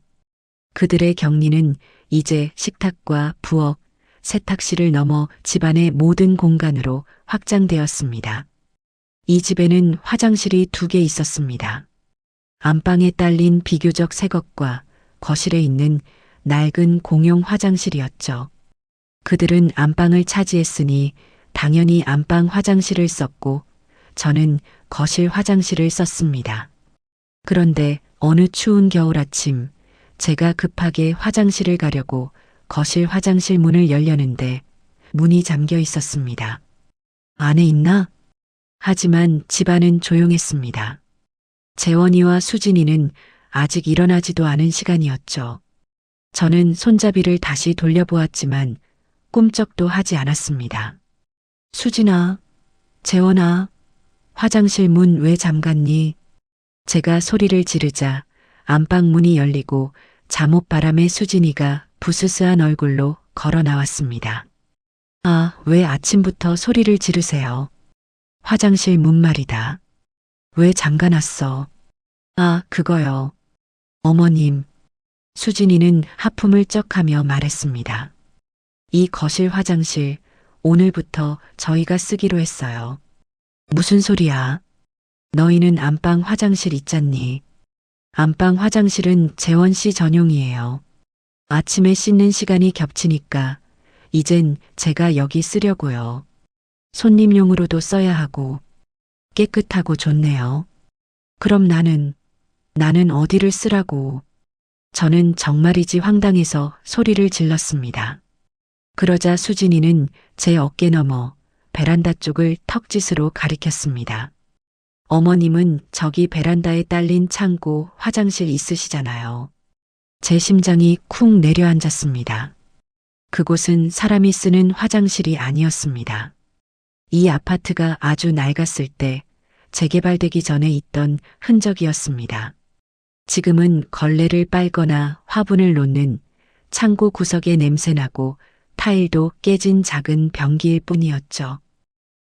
그들의 격리는 이제 식탁과 부엌, 세탁실을 넘어 집안의 모든 공간으로 확장되었습니다. 이 집에는 화장실이 2개 있었습니다. 안방에 딸린 비교적 새 것과 거실에 있는 낡은 공용 화장실이었죠. 그들은 안방을 차지했으니 당연히 안방 화장실을 썼고 저는 거실 화장실을 썼습니다. 그런데 어느 추운 겨울 아침 제가 급하게 화장실을 가려고 거실 화장실 문을 열려는데 문이 잠겨 있었습니다. 안에 있나? 하지만 집안은 조용했습니다. 재원이와 수진이는 아직 일어나지도 않은 시간이었죠. 저는 손잡이를 다시 돌려보았지만 꿈쩍도 하지 않았습니다. 수진아, 재원아, 화장실 문 왜 잠갔니? 제가 소리를 지르자 안방 문이 열리고 잠옷바람에 수진이가 부스스한 얼굴로 걸어 나왔습니다. 아, 왜 아침부터 소리를 지르세요? 화장실 문 말이다. 왜 잠가놨어? 아, 그거요. 어머님. 수진이는 하품을 쩍하며 말했습니다. 이 거실 화장실 오늘부터 저희가 쓰기로 했어요. 무슨 소리야? 너희는 안방 화장실 있잖니. 안방 화장실은 재원 씨 전용이에요. 아침에 씻는 시간이 겹치니까 이젠 제가 여기 쓰려고요. 손님용으로도 써야 하고 깨끗하고 좋네요. 그럼 나는 어디를 쓰라고. 저는 정말이지 황당해서 소리를 질렀습니다. 그러자 수진이는 제 어깨 너머 베란다 쪽을 턱짓으로 가리켰습니다. 어머님은 저기 베란다에 딸린 창고 화장실 있으시잖아요. 제 심장이 쿵 내려앉았습니다. 그곳은 사람이 쓰는 화장실이 아니었습니다. 이 아파트가 아주 낡았을 때 재개발되기 전에 있던 흔적이었습니다. 지금은 걸레를 빨거나 화분을 놓는 창고 구석에 냄새나고 타일도 깨진 작은 변기일 뿐이었죠.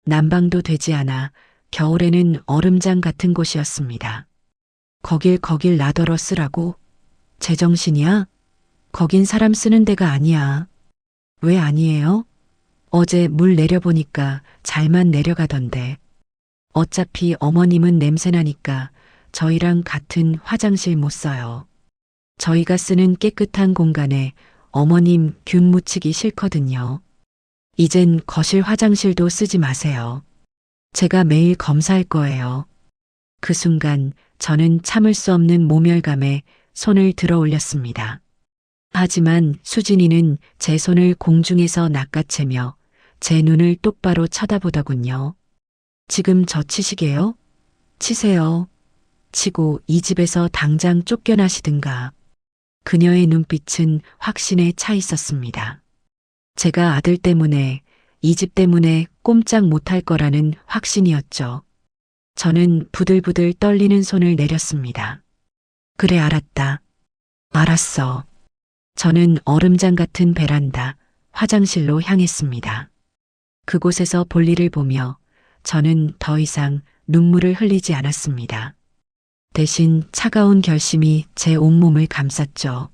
난방도 되지 않아 겨울에는 얼음장 같은 곳이었습니다. 거길 나더러 쓰라고? 제정신이야? 거긴 사람 쓰는 데가 아니야. 왜 아니에요? 어제 물 내려보니까 잘만 내려가던데. 어차피 어머님은 냄새나니까 저희랑 같은 화장실 못 써요. 저희가 쓰는 깨끗한 공간에 어머님 균 묻히기 싫거든요. 이젠 거실 화장실도 쓰지 마세요. 제가 매일 검사할 거예요. 그 순간 저는 참을 수 없는 모멸감에 손을 들어 올렸습니다. 하지만 수진이는 제 손을 공중에서 낚아채며 제 눈을 똑바로 쳐다보더군요. 지금 저 치시게요? 치세요. 치고 이 집에서 당장 쫓겨나시든가. 그녀의 눈빛은 확신에 차 있었습니다. 제가 아들 때문에, 이 집 때문에 꼼짝 못할 거라는 확신이었죠. 저는 부들부들 떨리는 손을 내렸습니다. 그래, 알았다. 알았어. 저는 얼음장 같은 베란다, 화장실로 향했습니다. 그곳에서 볼일을 보며 저는 더 이상 눈물을 흘리지 않았습니다. 대신 차가운 결심이 제 온몸을 감쌌죠.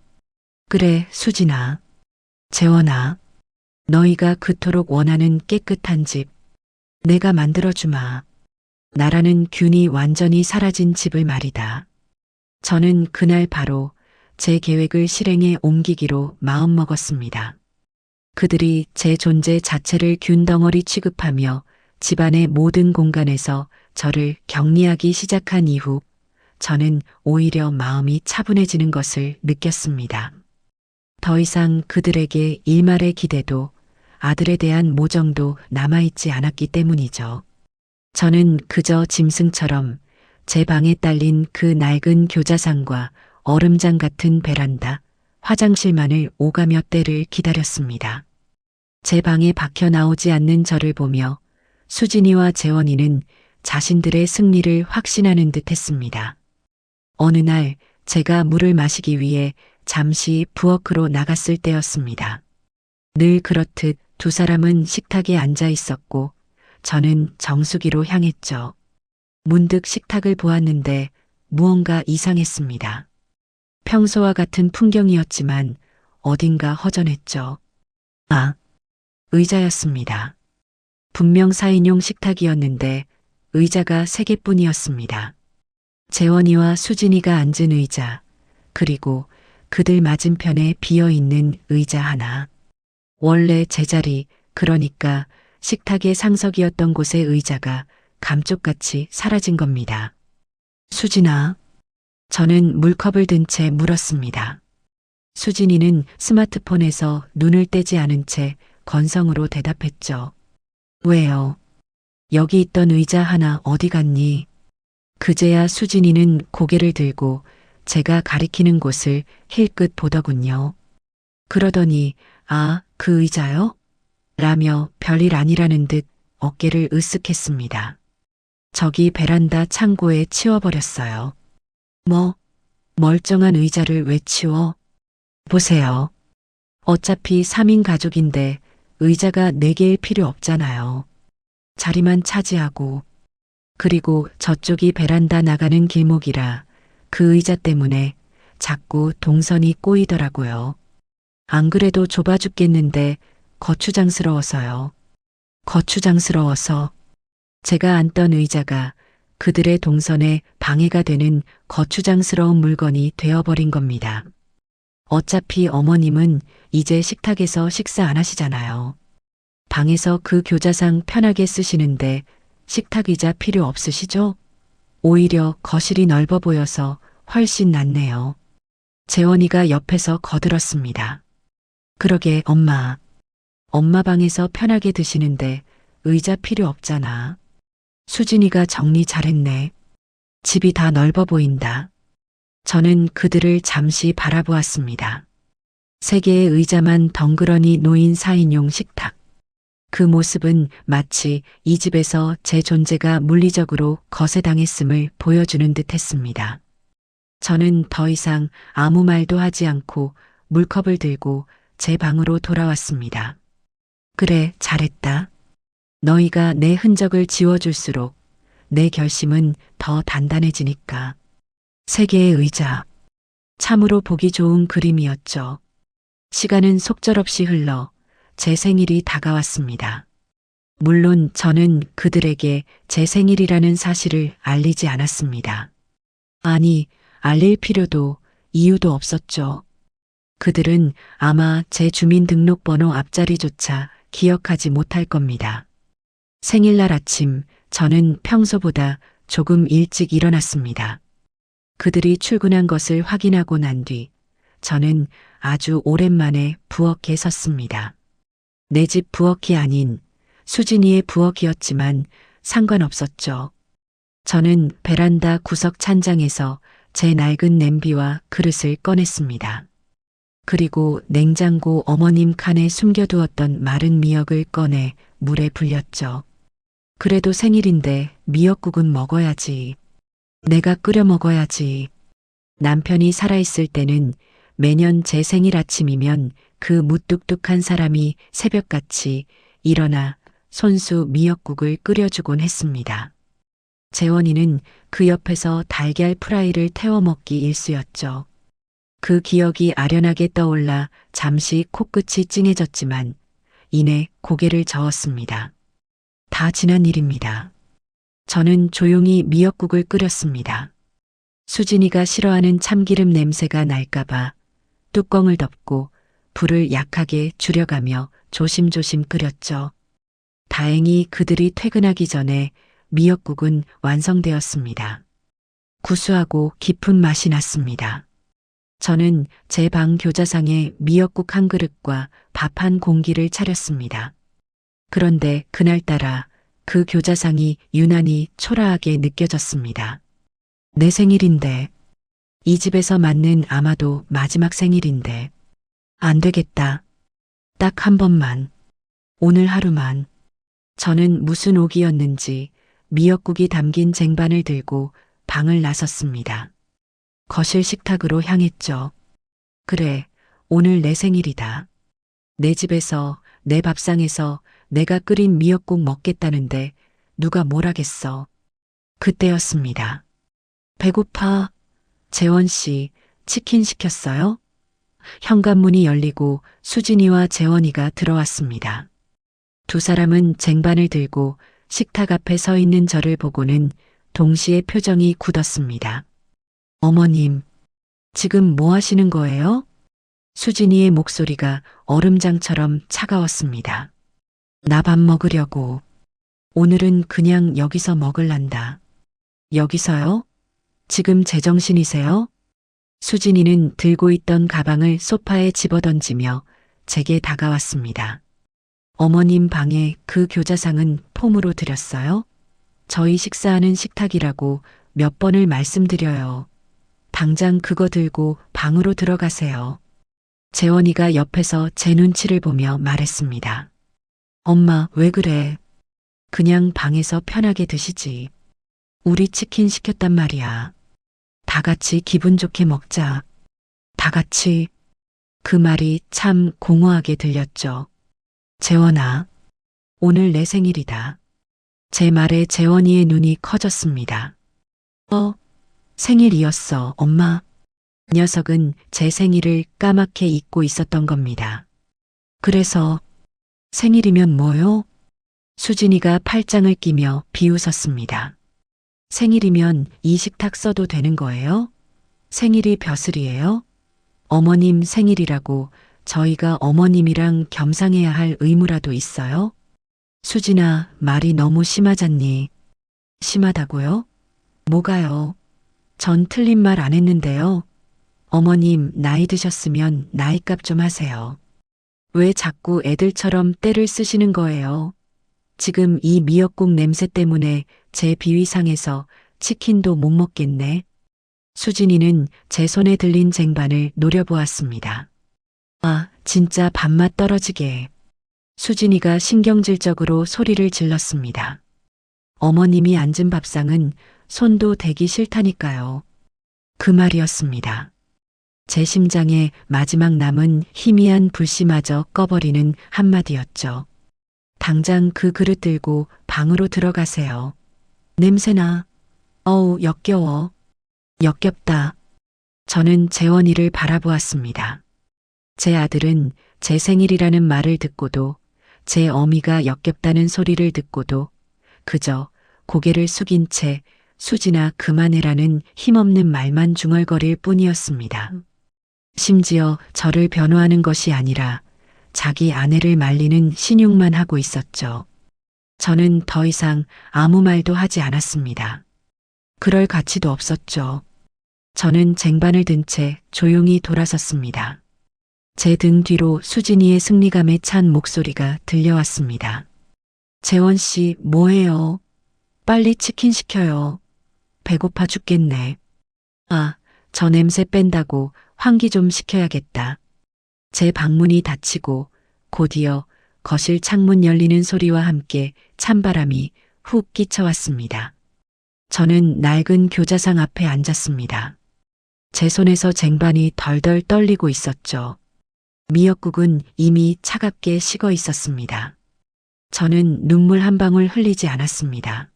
그래, 수진아. 재원아. 너희가 그토록 원하는 깨끗한 집, 내가 만들어주마. 나라는 균이 완전히 사라진 집을 말이다. 저는 그날 바로 제 계획을 실행에 옮기기로 마음먹었습니다. 그들이 제 존재 자체를 균덩어리 취급하며 집안의 모든 공간에서 저를 격리하기 시작한 이후 저는 오히려 마음이 차분해지는 것을 느꼈습니다. 더 이상 그들에게 일말의 기대도 아들에 대한 모정도 남아있지 않았기 때문이죠. 저는 그저 짐승처럼 제 방에 딸린 그 낡은 교자상과 얼음장 같은 베란다, 화장실만을 오가며 때를 기다렸습니다. 제 방에 박혀 나오지 않는 저를 보며 수진이와 재원이는 자신들의 승리를 확신하는 듯 했습니다. 어느 날 제가 물을 마시기 위해 잠시 부엌으로 나갔을 때였습니다. 늘 그렇듯 두 사람은 식탁에 앉아 있었고 저는 정수기로 향했죠. 문득 식탁을 보았는데 무언가 이상했습니다. 평소와 같은 풍경이었지만 어딘가 허전했죠. 아, 의자였습니다. 분명 4인용 식탁이었는데 의자가 3개뿐이었습니다. 재원이와 수진이가 앉은 의자, 그리고 그들 맞은편에 비어있는 의자 하나. 원래 제자리, 그러니까 식탁의 상석이었던 곳의 의자가 감쪽같이 사라진 겁니다. 수진아. 저는 물컵을 든 채 물었습니다. 수진이는 스마트폰에서 눈을 떼지 않은 채 건성으로 대답했죠. 왜요? 여기 있던 의자 하나 어디 갔니? 그제야 수진이는 고개를 들고 제가 가리키는 곳을 힐끗 보더군요. 그러더니 아, 그 의자요? 라며 별일 아니라는 듯 어깨를 으쓱했습니다. 저기 베란다 창고에 치워버렸어요. 뭐, 멀쩡한 의자를 왜 치워? 보세요. 어차피 3인 가족인데 의자가 4개일 필요 없잖아요. 자리만 차지하고. 그리고 저쪽이 베란다 나가는 길목이라 그 의자 때문에 자꾸 동선이 꼬이더라고요. 안 그래도 좁아 죽겠는데 거추장스러워서요. 거추장스러워서 제가 앉던 의자가 그들의 동선에 방해가 되는 거추장스러운 물건이 되어버린 겁니다. 어차피 어머님은 이제 식탁에서 식사 안 하시잖아요. 방에서 그 교자상 편하게 쓰시는데 식탁 의자 필요 없으시죠? 오히려 거실이 넓어 보여서 훨씬 낫네요. 재원이가 옆에서 거들었습니다. 그러게 엄마. 엄마 방에서 편하게 드시는데 의자 필요 없잖아. 수진이가 정리 잘했네. 집이 다 넓어 보인다. 저는 그들을 잠시 바라보았습니다. 3개의 의자만 덩그러니 놓인 4인용 식탁. 그 모습은 마치 이 집에서 제 존재가 물리적으로 거세당했음을 보여주는 듯 했습니다. 저는 더 이상 아무 말도 하지 않고 물컵을 들고 제 방으로 돌아왔습니다. 그래, 잘했다. 너희가 내 흔적을 지워줄수록 내 결심은 더 단단해지니까. 세 개의 의자. 참으로 보기 좋은 그림이었죠. 시간은 속절없이 흘러 제 생일이 다가왔습니다. 물론 저는 그들에게 제 생일이라는 사실을 알리지 않았습니다. 아니, 알릴 필요도 이유도 없었죠. 그들은 아마 제 주민등록번호 앞자리조차 기억하지 못할 겁니다. 생일날 아침, 저는 평소보다 조금 일찍 일어났습니다. 그들이 출근한 것을 확인하고 난 뒤, 저는 아주 오랜만에 부엌에 섰습니다. 내 집 부엌이 아닌 수진이의 부엌이었지만 상관없었죠. 저는 베란다 구석 찬장에서 제 낡은 냄비와 그릇을 꺼냈습니다. 그리고 냉장고 어머님 칸에 숨겨두었던 마른 미역을 꺼내 물에 불렸죠. 그래도 생일인데 미역국은 먹어야지. 내가 끓여 먹어야지. 남편이 살아있을 때는 매년 제 생일 아침이면 그 무뚝뚝한 사람이 새벽같이 일어나 손수 미역국을 끓여주곤 했습니다. 재원이는 그 옆에서 달걀 프라이를 태워 먹기 일쑤였죠. 그 기억이 아련하게 떠올라 잠시 코끝이 찡해졌지만 이내 고개를 저었습니다. 다 지난 일입니다. 저는 조용히 미역국을 끓였습니다. 수진이가 싫어하는 참기름 냄새가 날까봐 뚜껑을 덮고 불을 약하게 줄여가며 조심조심 끓였죠. 다행히 그들이 퇴근하기 전에 미역국은 완성되었습니다. 구수하고 깊은 맛이 났습니다. 저는 제 방 교자상에 미역국 한 그릇과 밥 한 공기를 차렸습니다. 그런데 그날따라 그 교자상이 유난히 초라하게 느껴졌습니다. 내 생일인데, 이 집에서 맞는 아마도 마지막 생일인데, 안 되겠다. 딱 한 번만, 오늘 하루만. 저는 무슨 옥이었는지 미역국이 담긴 쟁반을 들고 방을 나섰습니다. 거실 식탁으로 향했죠. 그래, 오늘 내 생일이다. 내 집에서, 내 밥상에서 내가 끓인 미역국 먹겠다는데 누가 뭘 하겠어. 그때였습니다. 배고파. 재원 씨, 치킨 시켰어요? 현관문이 열리고 수진이와 재원이가 들어왔습니다. 두 사람은 쟁반을 들고 식탁 앞에 서 있는 저를 보고는 동시에 표정이 굳었습니다. 어머님, 지금 뭐 하시는 거예요? 수진이의 목소리가 얼음장처럼 차가웠습니다. 나 밥 먹으려고. 오늘은 그냥 여기서 먹을란다. 여기서요? 지금 제정신이세요? 수진이는 들고 있던 가방을 소파에 집어던지며 제게 다가왔습니다. 어머님 방에 그 교자상은 폼으로 드렸어요? 저희 식사하는 식탁이라고 몇 번을 말씀드려요. 당장 그거 들고 방으로 들어가세요. 재원이가 옆에서 제 눈치를 보며 말했습니다. 엄마, 왜 그래? 그냥 방에서 편하게 드시지. 우리 치킨 시켰단 말이야. 다 같이 기분 좋게 먹자. 다 같이. 그 말이 참 공허하게 들렸죠. 재원아, 오늘 내 생일이다. 제 말에 재원이의 눈이 커졌습니다. 생일이었어, 엄마. 녀석은 제 생일을 까맣게 잊고 있었던 겁니다. 그래서 생일이면 뭐요? 수진이가 팔짱을 끼며 비웃었습니다. 생일이면 이 식탁 써도 되는 거예요? 생일이 벼슬이에요? 어머님 생일이라고 저희가 어머님이랑 겸상해야 할 의무라도 있어요? 수진아, 말이 너무 심하잖니. 심하다고요? 뭐가요? 전 틀린 말 안 했는데요. 어머님 나이 드셨으면 나이값 좀 하세요. 왜 자꾸 애들처럼 떼를 쓰시는 거예요? 지금 이 미역국 냄새 때문에 제 비위 상해서 치킨도 못 먹겠네. 수진이는 제 손에 들린 쟁반을 노려보았습니다. 아, 진짜 밥맛 떨어지게. 수진이가 신경질적으로 소리를 질렀습니다. 어머님이 앉은 밥상은 손도 대기 싫다니까요. 그 말이었습니다. 제 심장에 마지막 남은 희미한 불씨마저 꺼버리는 한마디였죠. 당장 그 그릇 들고 방으로 들어가세요. 냄새나. 어우, 역겨워. 역겹다. 저는 재원이를 바라보았습니다. 제 아들은 제 생일이라는 말을 듣고도, 제 어미가 역겹다는 소리를 듣고도 그저 고개를 숙인 채 수진아 그만해라는 힘없는 말만 중얼거릴 뿐이었습니다. 심지어 저를 변호하는 것이 아니라 자기 아내를 말리는 신용만 하고 있었죠. 저는 더 이상 아무 말도 하지 않았습니다. 그럴 가치도 없었죠. 저는 쟁반을 든 채 조용히 돌아섰습니다. 제 등 뒤로 수진이의 승리감에 찬 목소리가 들려왔습니다. 재원 씨, 뭐해요? 빨리 치킨 시켜요. 배고파 죽겠네. 아, 저 냄새 뺀다고 환기 좀 시켜야겠다. 제 방문이 닫히고 곧이어 거실 창문 열리는 소리와 함께 찬바람이 훅 끼쳐왔습니다. 저는 낡은 교자상 앞에 앉았습니다. 제 손에서 쟁반이 덜덜 떨리고 있었죠. 미역국은 이미 차갑게 식어 있었습니다. 저는 눈물 한 방울 흘리지 않았습니다.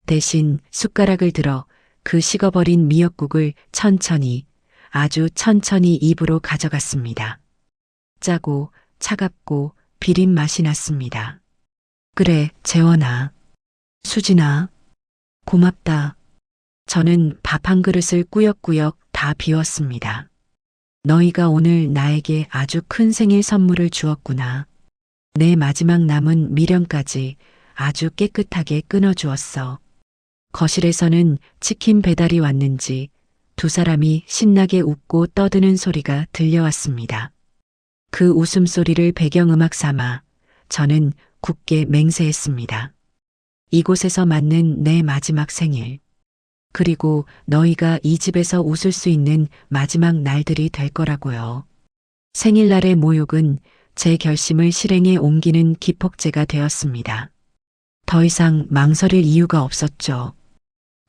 대신 숟가락을 들어 그 식어버린 미역국을 천천히, 아주 천천히 입으로 가져갔습니다. 짜고 차갑고 비린 맛이 났습니다. 그래, 재원아. 수진아. 고맙다. 저는 밥 한 그릇을 꾸역꾸역 다 비웠습니다. 너희가 오늘 나에게 아주 큰 생일 선물을 주었구나. 내 마지막 남은 미련까지 아주 깨끗하게 끊어주었어. 거실에서는 치킨 배달이 왔는지 두 사람이 신나게 웃고 떠드는 소리가 들려왔습니다. 그 웃음소리를 배경음악 삼아 저는 굳게 맹세했습니다. 이곳에서 맞는 내 마지막 생일. 그리고 너희가 이 집에서 웃을 수 있는 마지막 날들이 될 거라고요. 생일날의 모욕은 제 결심을 실행에 옮기는 기폭제가 되었습니다. 더 이상 망설일 이유가 없었죠.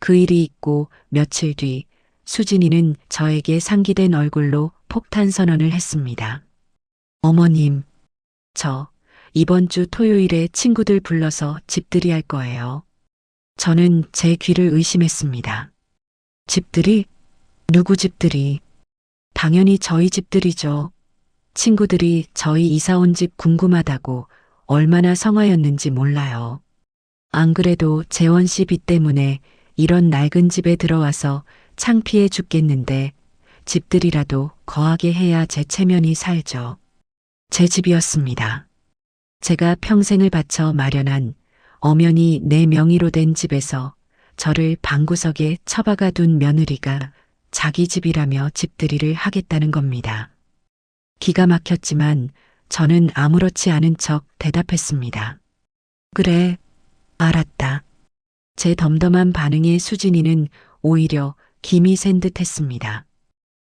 그 일이 있고 며칠 뒤 수진이는 저에게 상기된 얼굴로 폭탄 선언을 했습니다. 어머님, 저 이번 주 토요일에 친구들 불러서 집들이 할 거예요. 저는 제 귀를 의심했습니다. 집들이? 누구 집들이? 당연히 저희 집들이죠. 친구들이 저희 이사 온 집 궁금하다고 얼마나 성화였는지 몰라요. 안 그래도 재원 씨 빚 때문에 이런 낡은 집에 들어와서 창피해 죽겠는데 집들이라도 거하게 해야 제 체면이 살죠. 제 집이었습니다. 제가 평생을 바쳐 마련한 엄연히 내 명의로 된 집에서 저를 방구석에 처박아 둔 며느리가 자기 집이라며 집들이를 하겠다는 겁니다. 기가 막혔지만 저는 아무렇지 않은 척 대답했습니다. 그래, 알았다. 제 덤덤한 반응에 수진이는 오히려 김이 센 듯 했습니다.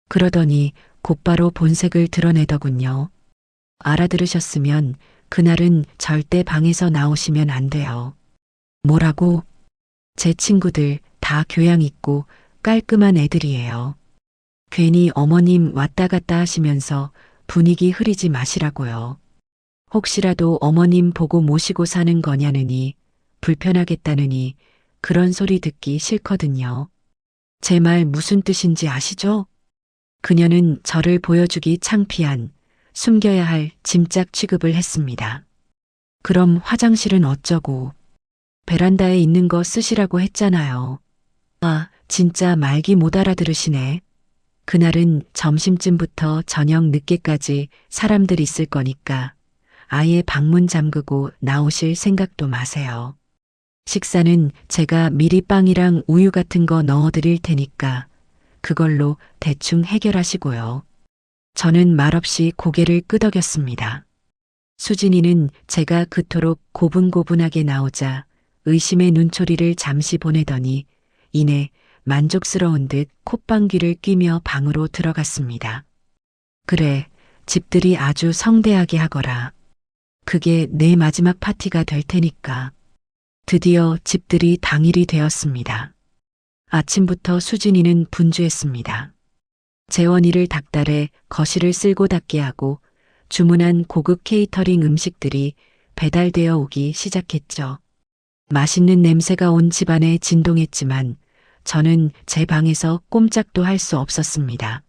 그러더니 곧바로 본색을 드러내더군요. 알아들으셨으면 그날은 절대 방에서 나오시면 안 돼요. 뭐라고? 제 친구들 다 교양 있고 깔끔한 애들이에요. 괜히 어머님 왔다 갔다 하시면서 분위기 흐리지 마시라고요. 혹시라도 어머님 보고 모시고 사는 거냐느니 불편하겠다느니 그런 소리 듣기 싫거든요. 제 말 무슨 뜻인지 아시죠? 그녀는 저를 보여주기 창피한 숨겨야 할 짐짝 취급을 했습니다. 그럼 화장실은 어쩌고? 베란다에 있는 거 쓰시라고 했잖아요. 아, 진짜 말기 못 알아들으시네. 그날은 점심쯤부터 저녁 늦게까지 사람들 있을 거니까 아예 방문 잠그고 나오실 생각도 마세요. 식사는 제가 미리 빵이랑 우유 같은 거 넣어드릴 테니까 그걸로 대충 해결하시고요. 저는 말없이 고개를 끄덕였습니다. 수진이는 제가 그토록 고분고분하게 나오자 의심의 눈초리를 잠시 보내더니 이내 만족스러운 듯 콧방귀를 뀌며 방으로 들어갔습니다. 그래, 집들이 아주 성대하게 하거라. 그게 내 마지막 파티가 될 테니까. 드디어 집들이 당일이 되었습니다. 아침부터 수진이는 분주했습니다. 재원이를 닥달해 거실을 쓸고 닦게 하고 주문한 고급 케이터링 음식들이 배달되어 오기 시작했죠. 맛있는 냄새가 온 집안에 진동했지만 저는 제 방에서 꼼짝도 할 수 없었습니다.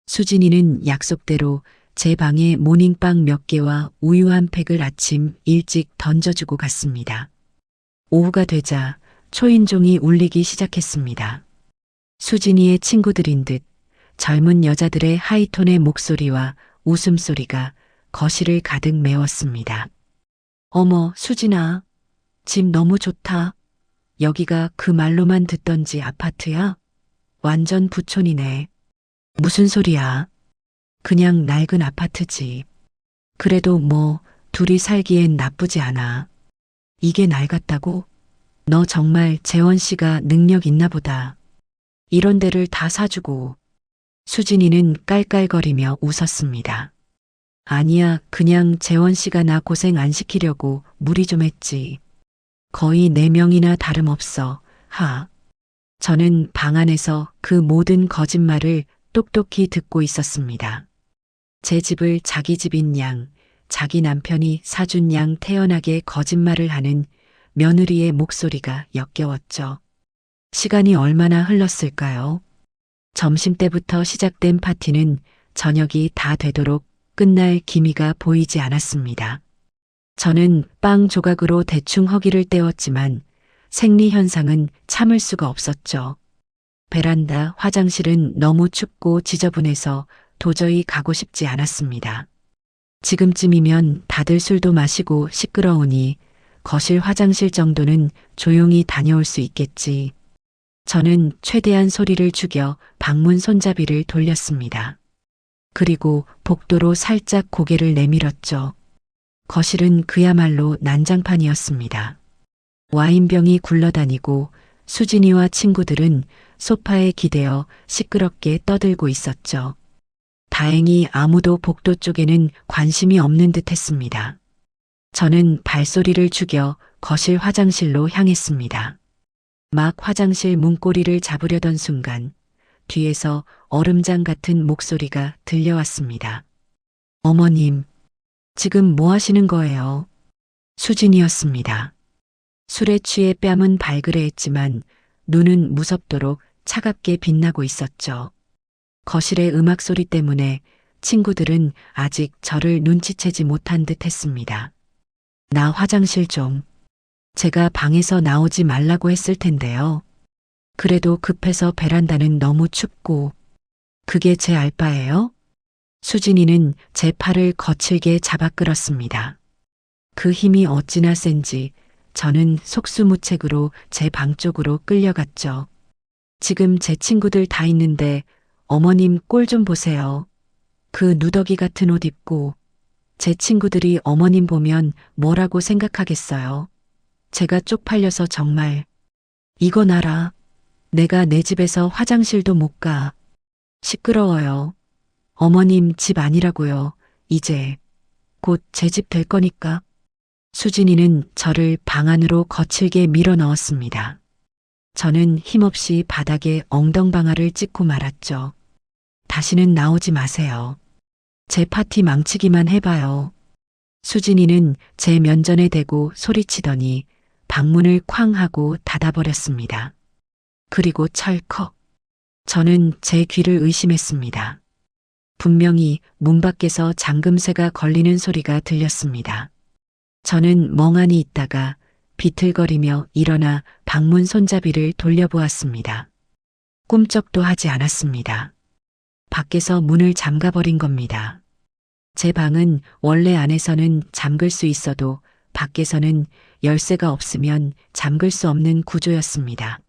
수진이는 약속대로 제 방에 모닝빵 몇 개와 우유 한 팩을 아침 일찍 던져주고 갔습니다. 오후가 되자 초인종이 울리기 시작했습니다. 수진이의 친구들인 듯 젊은 여자들의 하이톤의 목소리와 웃음소리가 거실을 가득 메웠습니다. 어머, 수진아. 집 너무 좋다. 여기가 그 말로만 듣던지 아파트야? 완전 부촌이네. 무슨 소리야? 그냥 낡은 아파트지. 그래도 뭐 둘이 살기엔 나쁘지 않아. 이게 낡았다고? 너 정말 재원 씨가 능력 있나 보다. 이런 데를 다 사주고. 수진이는 깔깔거리며 웃었습니다. 아니야, 그냥 재원 씨가 나 고생 안 시키려고 무리 좀 했지. 거의 4명이나 다름없어. 하. 저는 방 안에서 그 모든 거짓말을 똑똑히 듣고 있었습니다. 제 집을 자기 집인 양, 자기 남편이 사준 양 태연하게 거짓말을 하는 며느리의 목소리가 역겨웠죠. 시간이 얼마나 흘렀을까요? 점심때부터 시작된 파티는 저녁이 다 되도록 끝날 기미가 보이지 않았습니다. 저는 빵 조각으로 대충 허기를 때웠지만 생리 현상은 참을 수가 없었죠. 베란다, 화장실은 너무 춥고 지저분해서 도저히 가고 싶지 않았습니다. 지금쯤이면 다들 술도 마시고 시끄러우니 거실 화장실 정도는 조용히 다녀올 수 있겠지. 저는 최대한 소리를 죽여 방문 손잡이를 돌렸습니다. 그리고 복도로 살짝 고개를 내밀었죠. 거실은 그야말로 난장판이었습니다. 와인병이 굴러다니고 수진이와 친구들은 소파에 기대어 시끄럽게 떠들고 있었죠. 다행히 아무도 복도 쪽에는 관심이 없는 듯 했습니다. 저는 발소리를 죽여 거실 화장실로 향했습니다. 막 화장실 문고리를 잡으려던 순간 뒤에서 얼음장 같은 목소리가 들려왔습니다. 어머님, 지금 뭐 하시는 거예요? 수진이었습니다. 술에 취해 뺨은 발그레했지만 눈은 무섭도록 차갑게 빛나고 있었죠. 거실의 음악 소리 때문에 친구들은 아직 저를 눈치채지 못한 듯 했습니다. 나 화장실 좀. 제가 방에서 나오지 말라고 했을 텐데요. 그래도 급해서 베란다는 너무 춥고. 그게 제 알바예요? 수진이는 제 팔을 거칠게 잡아 끌었습니다. 그 힘이 어찌나 센지 저는 속수무책으로 제 방 쪽으로 끌려갔죠. 지금 제 친구들 다 있는데 어머님 꼴 좀 보세요. 그 누더기 같은 옷 입고. 제 친구들이 어머님 보면 뭐라고 생각하겠어요. 제가 쪽팔려서 정말. 이건 알아. 내가 내 집에서 화장실도 못 가. 시끄러워요. 어머님 집 아니라고요. 이제 곧 제 집 될 거니까. 수진이는 저를 방 안으로 거칠게 밀어 넣었습니다. 저는 힘없이 바닥에 엉덩방아를 찍고 말았죠. 다시는 나오지 마세요. 제 파티 망치기만 해봐요. 수진이는 제 면전에 대고 소리치더니 방문을 쾅 하고 닫아버렸습니다. 그리고 철컥. 저는 제 귀를 의심했습니다. 분명히 문 밖에서 잠금쇠가 걸리는 소리가 들렸습니다. 저는 멍하니 있다가 비틀거리며 일어나 방문 손잡이를 돌려보았습니다. 꿈쩍도 하지 않았습니다. 밖에서 문을 잠가버린 겁니다. 제 방은 원래 안에서는 잠글 수 있어도 밖에서는 열쇠가 없으면 잠글 수 없는 구조였습니다.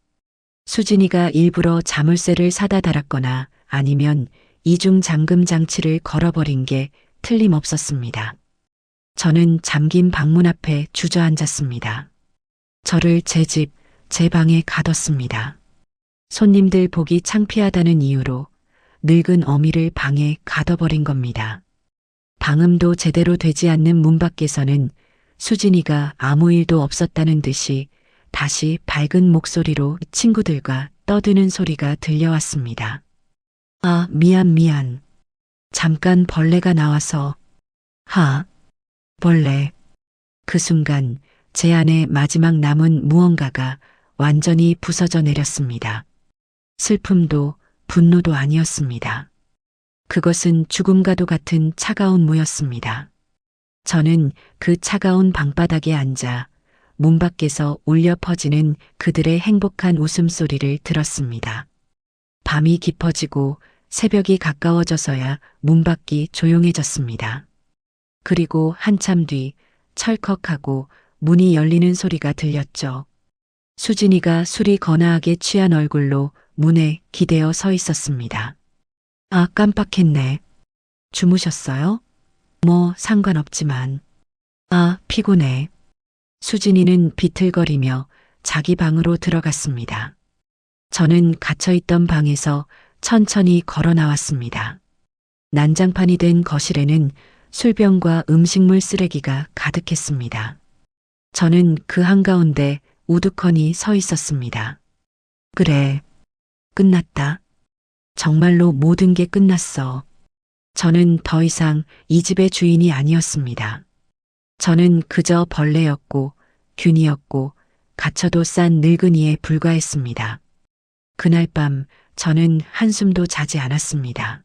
수진이가 일부러 자물쇠를 사다 달았거나 아니면 이중 잠금 장치를 걸어버린 게 틀림없었습니다. 저는 잠긴 방문 앞에 주저앉았습니다. 저를 제 집, 제 방에 가뒀습니다. 손님들 보기 창피하다는 이유로 늙은 어미를 방에 가둬버린 겁니다. 방음도 제대로 되지 않는 문 밖에서는 수진이가 아무 일도 없었다는 듯이 다시 밝은 목소리로 친구들과 떠드는 소리가 들려왔습니다. 아, 미안. 잠깐 벌레가 나와서. 하. 벌레. 그 순간 제 안에 마지막 남은 무언가가 완전히 부서져 내렸습니다. 슬픔도 분노도 아니었습니다. 그것은 죽음과도 같은 차가운 무였습니다. 저는 그 차가운 방바닥에 앉아 문 밖에서 울려 퍼지는 그들의 행복한 웃음소리를 들었습니다. 밤이 깊어지고 새벽이 가까워져서야 문 밖이 조용해졌습니다. 그리고 한참 뒤 철컥하고 문이 열리는 소리가 들렸죠. 수진이가 술이 거나하게 취한 얼굴로 문에 기대어 서 있었습니다. 아, 깜빡했네. 주무셨어요? 뭐 상관없지만. 아, 피곤해. 수진이는 비틀거리며 자기 방으로 들어갔습니다. 저는 갇혀있던 방에서 천천히 걸어 나왔습니다. 난장판이 된 거실에는 술병과 음식물 쓰레기가 가득했습니다. 저는 그 한가운데 우두커니 서 있었습니다. 그래, 끝났다. 정말로 모든 게 끝났어. 저는 더 이상 이 집의 주인이 아니었습니다. 저는 그저 벌레였고 균이었고 갇혀도 싼 늙은이에 불과했습니다. 그날 밤 저는 한숨도 자지 않았습니다.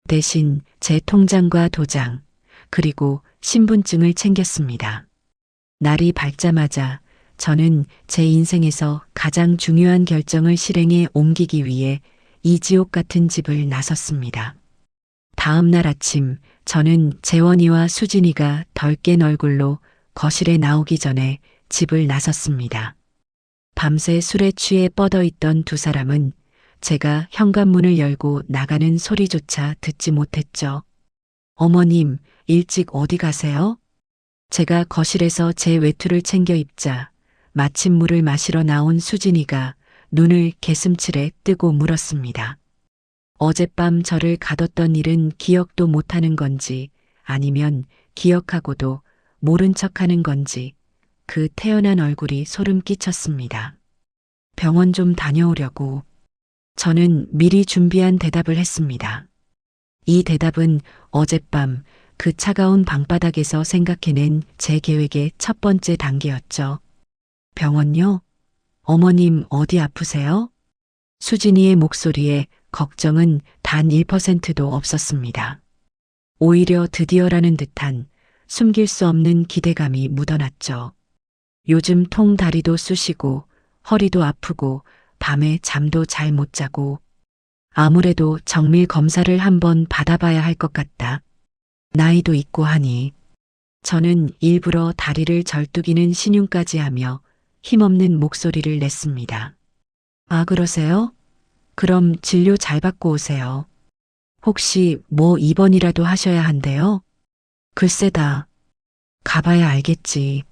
대신 제 통장과 도장, 그리고 신분증을 챙겼습니다. 날이 밝자마자 저는 제 인생에서 가장 중요한 결정을 실행에 옮기기 위해 이 지옥 같은 집을 나섰습니다. 다음 날 아침 저는 재원이와 수진이가 덜 깬 얼굴로 거실에 나오기 전에 집을 나섰습니다. 밤새 술에 취해 뻗어 있던 두 사람은 제가 현관문을 열고 나가는 소리조차 듣지 못했죠. 어머님, 일찍 어디 가세요? 제가 거실에서 제 외투를 챙겨 입자 마침 물을 마시러 나온 수진이가 눈을 개슴츠레 뜨고 물었습니다. 어젯밤 저를 가뒀던 일은 기억도 못하는 건지 아니면 기억하고도 모른 척하는 건지 그 태연한 얼굴이 소름 끼쳤습니다. 병원 좀 다녀오려고. 저는 미리 준비한 대답을 했습니다. 이 대답은 어젯밤 그 차가운 방바닥에서 생각해낸 제 계획의 첫 번째 단계였죠. 병원요? 어머님 어디 아프세요? 수진이의 목소리에 걱정은 단 1%도 없었습니다. 오히려 드디어라는 듯한 숨길 수 없는 기대감이 묻어났죠. 요즘 통다리도 쑤시고 허리도 아프고 밤에 잠도 잘 못 자고 아무래도 정밀 검사를 한번 받아봐야 할 것 같다. 나이도 있고 하니. 저는 일부러 다리를 절뚝이는 신용까지 하며 힘없는 목소리를 냈습니다. 아, 그러세요? 그럼 진료 잘 받고 오세요. 혹시 뭐 입원이라도 하셔야 한대요? 글쎄다. 가봐야 알겠지.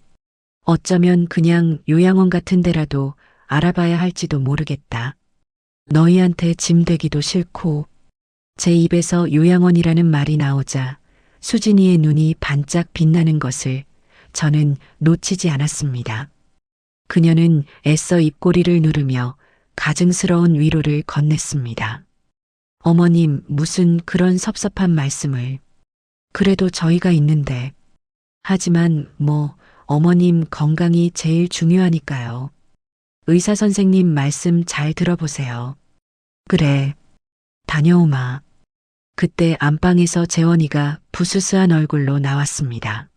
어쩌면 그냥 요양원 같은 데라도 알아봐야 할지도 모르겠다. 너희한테 짐 되기도 싫고. 제 입에서 요양원이라는 말이 나오자 수진이의 눈이 반짝 빛나는 것을 저는 놓치지 않았습니다. 그녀는 애써 입꼬리를 누르며 가증스러운 위로를 건넸습니다. 어머님, 무슨 그런 섭섭한 말씀을. 그래도 저희가 있는데. 하지만 어머님 건강이 제일 중요하니까요. 의사 선생님 말씀 잘 들어보세요. 그래, 다녀오마. 그때 안방에서 재원이가 부스스한 얼굴로 나왔습니다.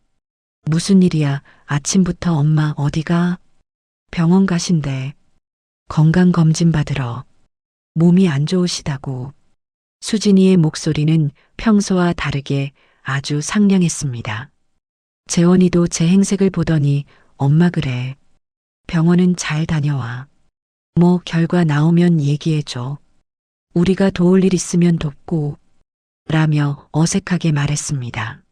무슨 일이야? 아침부터 엄마 어디가? 병원 가신대. 건강검진 받으러. 몸이 안 좋으시다고. 수진이의 목소리는 평소와 다르게 아주 상냥했습니다. 재원이도 제 행색을 보더니 엄마 그래. 병원은 잘 다녀와. 결과 나오면 얘기해줘. 우리가 도울 일 있으면 돕고. 라며 어색하게 말했습니다.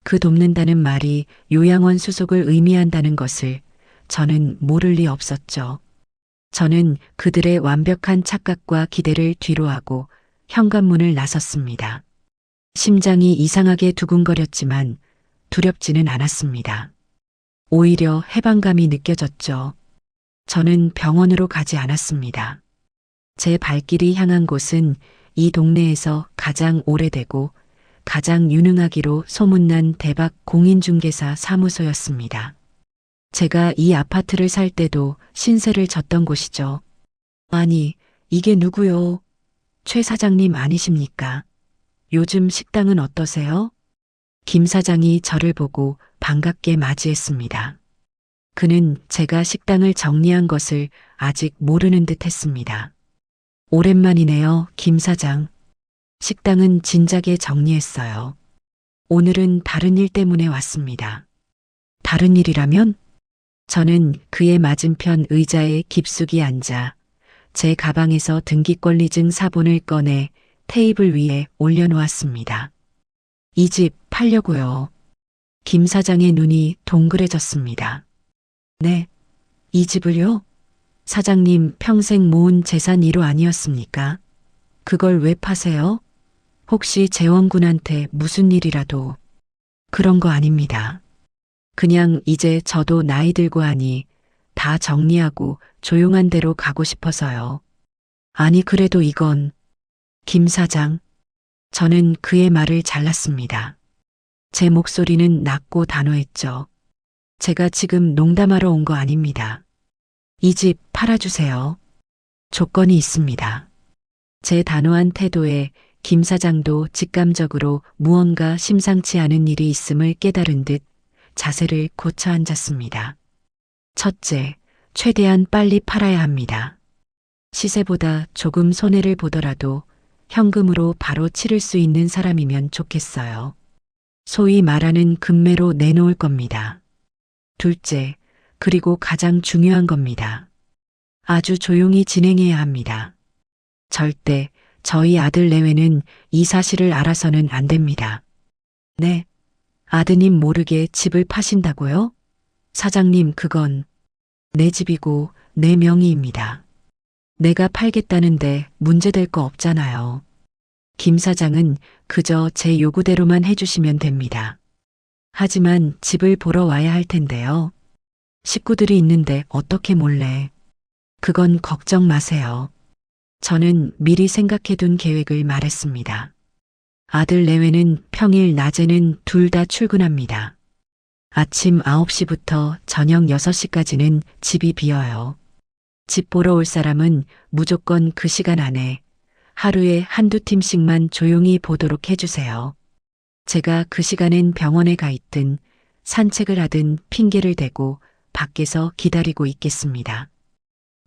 그 돕는다는 말이 요양원 수속을 의미한다는 것을 저는 모를 리 없었죠. 저는 그들의 완벽한 착각과 기대를 뒤로하고 현관문을 나섰습니다. 심장이 이상하게 두근거렸지만 두렵지는 않았습니다. 오히려 해방감이 느껴졌죠. 저는 병원으로 가지 않았습니다. 제 발길이 향한 곳은 이 동네에서 가장 오래되고 가장 유능하기로 소문난 대박 공인중개사 사무소였습니다. 제가 이 아파트를 살 때도 신세를 졌던 곳이죠. 아니, 이게 누구요? 최 사장님 아니십니까? 요즘 식당은 어떠세요? 김 사장이 저를 보고 반갑게 맞이했습니다. 그는 제가 식당을 정리한 것을 아직 모르는 듯 했습니다. 오랜만이네요, 김 사장. 식당은 진작에 정리했어요. 오늘은 다른 일 때문에 왔습니다. 다른 일이라면? 저는 그의 맞은편 의자에 깊숙이 앉아 제 가방에서 등기권리증 사본을 꺼내 테이블 위에 올려놓았습니다. 이 집 팔려고요. 김 사장의 눈이 동그래졌습니다. 네, 이 집을요? 사장님 평생 모은 재산 1호 아니었습니까? 그걸 왜 파세요? 혹시 재원군한테 무슨 일이라도. 그런 거 아닙니다. 그냥 이제 저도 나이 들고 하니 다 정리하고 조용한 데로 가고 싶어서요. 아니 그래도 이건. 김 사장. 저는 그의 말을 잘랐습니다. 제 목소리는 낮고 단호했죠. 제가 지금 농담하러 온 거 아닙니다. 이 집 팔아주세요. 조건이 있습니다. 제 단호한 태도에 김 사장도 직감적으로 무언가 심상치 않은 일이 있음을 깨달은 듯 자세를 고쳐 앉았습니다. 첫째, 최대한 빨리 팔아야 합니다. 시세보다 조금 손해를 보더라도 현금으로 바로 치를 수 있는 사람이면 좋겠어요. 소위 말하는 금매로 내놓을 겁니다. 둘째, 그리고 가장 중요한 겁니다. 아주 조용히 진행해야 합니다. 절대 저희 아들 내외는 이 사실을 알아서는 안 됩니다. 네, 아드님 모르게 집을 파신다고요? 사장님, 그건 내 집이고 내 명의입니다. 내가 팔겠다는데 문제될 거 없잖아요. 김 사장은 그저 제 요구대로만 해주시면 됩니다. 하지만 집을 보러 와야 할 텐데요. 식구들이 있는데 어떻게 몰래. 그건 걱정 마세요. 저는 미리 생각해둔 계획을 말했습니다. 아들 내외는 평일 낮에는 둘 다 출근합니다. 아침 9시부터 저녁 6시까지는 집이 비어요. 집 보러 올 사람은 무조건 그 시간 안에 하루에 한두 팀씩만 조용히 보도록 해주세요. 제가 그 시간엔 병원에 가 있든 산책을 하든 핑계를 대고 밖에서 기다리고 있겠습니다.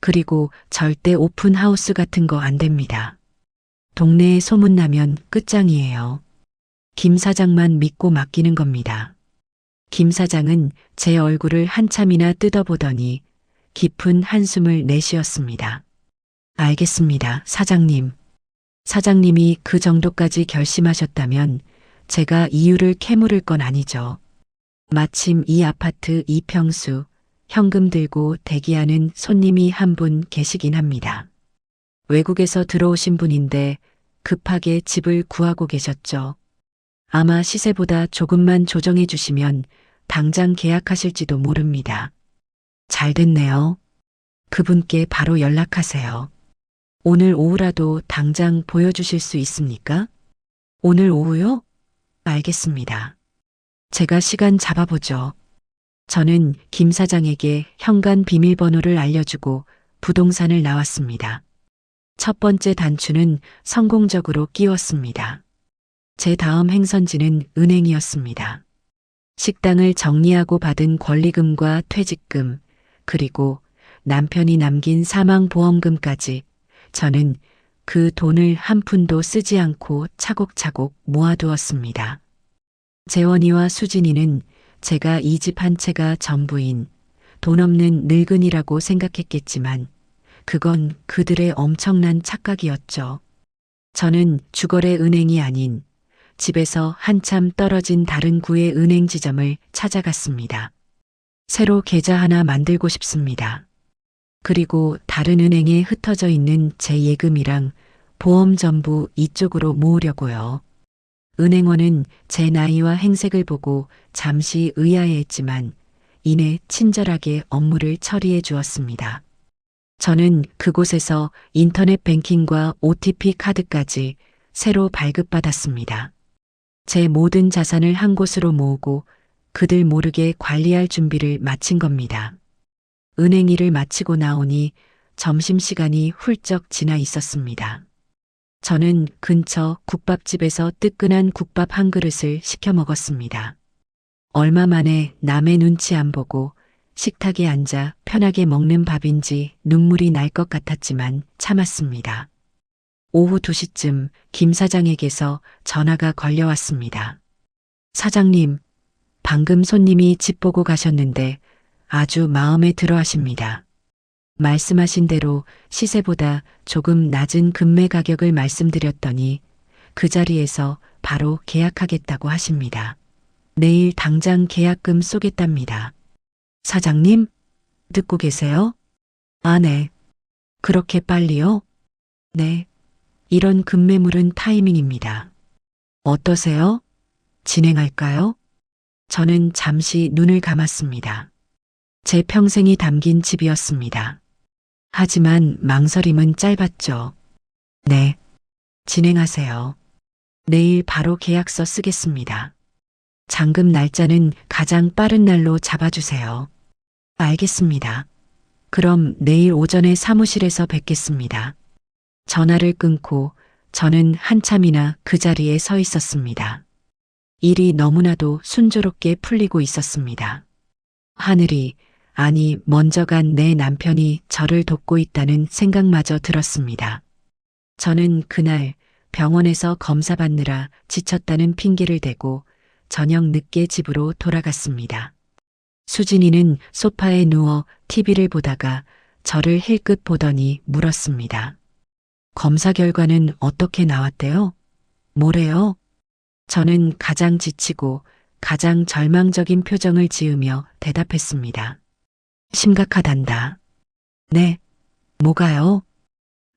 그리고 절대 오픈하우스 같은 거 안 됩니다. 동네에 소문나면 끝장이에요. 김 사장만 믿고 맡기는 겁니다. 김 사장은 제 얼굴을 한참이나 뜯어보더니 깊은 한숨을 내쉬었습니다. 알겠습니다, 사장님. 사장님이 그 정도까지 결심하셨다면 제가 이유를 캐물을 건 아니죠. 마침 이 아파트 이평수 현금 들고 대기하는 손님이 한 분 계시긴 합니다. 외국에서 들어오신 분인데 급하게 집을 구하고 계셨죠. 아마 시세보다 조금만 조정해 주시면 당장 계약하실지도 모릅니다. 잘 됐네요. 그분께 바로 연락하세요. 오늘 오후라도 당장 보여주실 수 있습니까? 오늘 오후요? 알겠습니다. 제가 시간 잡아보죠. 저는 김 사장에게 현관 비밀번호를 알려주고 부동산을 나왔습니다. 첫 번째 단추는 성공적으로 끼웠습니다. 제 다음 행선지는 은행이었습니다. 식당을 정리하고 받은 권리금과 퇴직금, 그리고 남편이 남긴 사망보험금까지 저는 그 돈을 한 푼도 쓰지 않고 차곡차곡 모아두었습니다. 재원이와 수진이는 제가 이 집 한 채가 전부인 돈 없는 늙은이라고 생각했겠지만 그건 그들의 엄청난 착각이었죠. 저는 주거래 은행이 아닌 집에서 한참 떨어진 다른 구의 은행 지점을 찾아갔습니다. 새로 계좌 하나 만들고 싶습니다. 그리고 다른 은행에 흩어져 있는 제 예금이랑 보험 전부 이쪽으로 모으려고요. 은행원은 제 나이와 행색을 보고 잠시 의아해했지만 이내 친절하게 업무를 처리해 주었습니다. 저는 그곳에서 인터넷 뱅킹과 OTP 카드까지 새로 발급받았습니다. 제 모든 자산을 한 곳으로 모으고 그들 모르게 관리할 준비를 마친 겁니다. 은행 일을 마치고 나오니 점심시간이 훌쩍 지나 있었습니다. 저는 근처 국밥집에서 뜨끈한 국밥 한 그릇을 시켜 먹었습니다. 얼마 만에 남의 눈치 안 보고 식탁에 앉아 편하게 먹는 밥인지 눈물이 날 것 같았지만 참았습니다. 오후 2시쯤 김 사장에게서 전화가 걸려왔습니다. 사장님, 방금 손님이 집 보고 가셨는데 아주 마음에 들어 하십니다. 말씀하신 대로 시세보다 조금 낮은 금매 가격을 말씀드렸더니 그 자리에서 바로 계약하겠다고 하십니다. 내일 당장 계약금 쏘겠답니다. 사장님, 듣고 계세요? 아, 네. 그렇게 빨리요? 네. 이런 급매물은 타이밍입니다. 어떠세요? 진행할까요? 저는 잠시 눈을 감았습니다. 제 평생이 담긴 집이었습니다. 하지만 망설임은 짧았죠. 네. 진행하세요. 내일 바로 계약서 쓰겠습니다. 잔금 날짜는 가장 빠른 날로 잡아주세요. 알겠습니다. 그럼 내일 오전에 사무실에서 뵙겠습니다. 전화를 끊고 저는 한참이나 그 자리에 서 있었습니다. 일이 너무나도 순조롭게 풀리고 있었습니다. 하늘이, 아니 먼저 간 내 남편이 저를 돕고 있다는 생각마저 들었습니다. 저는 그날 병원에서 검사받느라 지쳤다는 핑계를 대고 저녁 늦게 집으로 돌아갔습니다. 수진이는 소파에 누워 TV를 보다가 저를 힐끗 보더니 물었습니다. 검사 결과는 어떻게 나왔대요? 뭐래요? 저는 가장 지치고 가장 절망적인 표정을 지으며 대답했습니다. 심각하단다. 네. 뭐가요?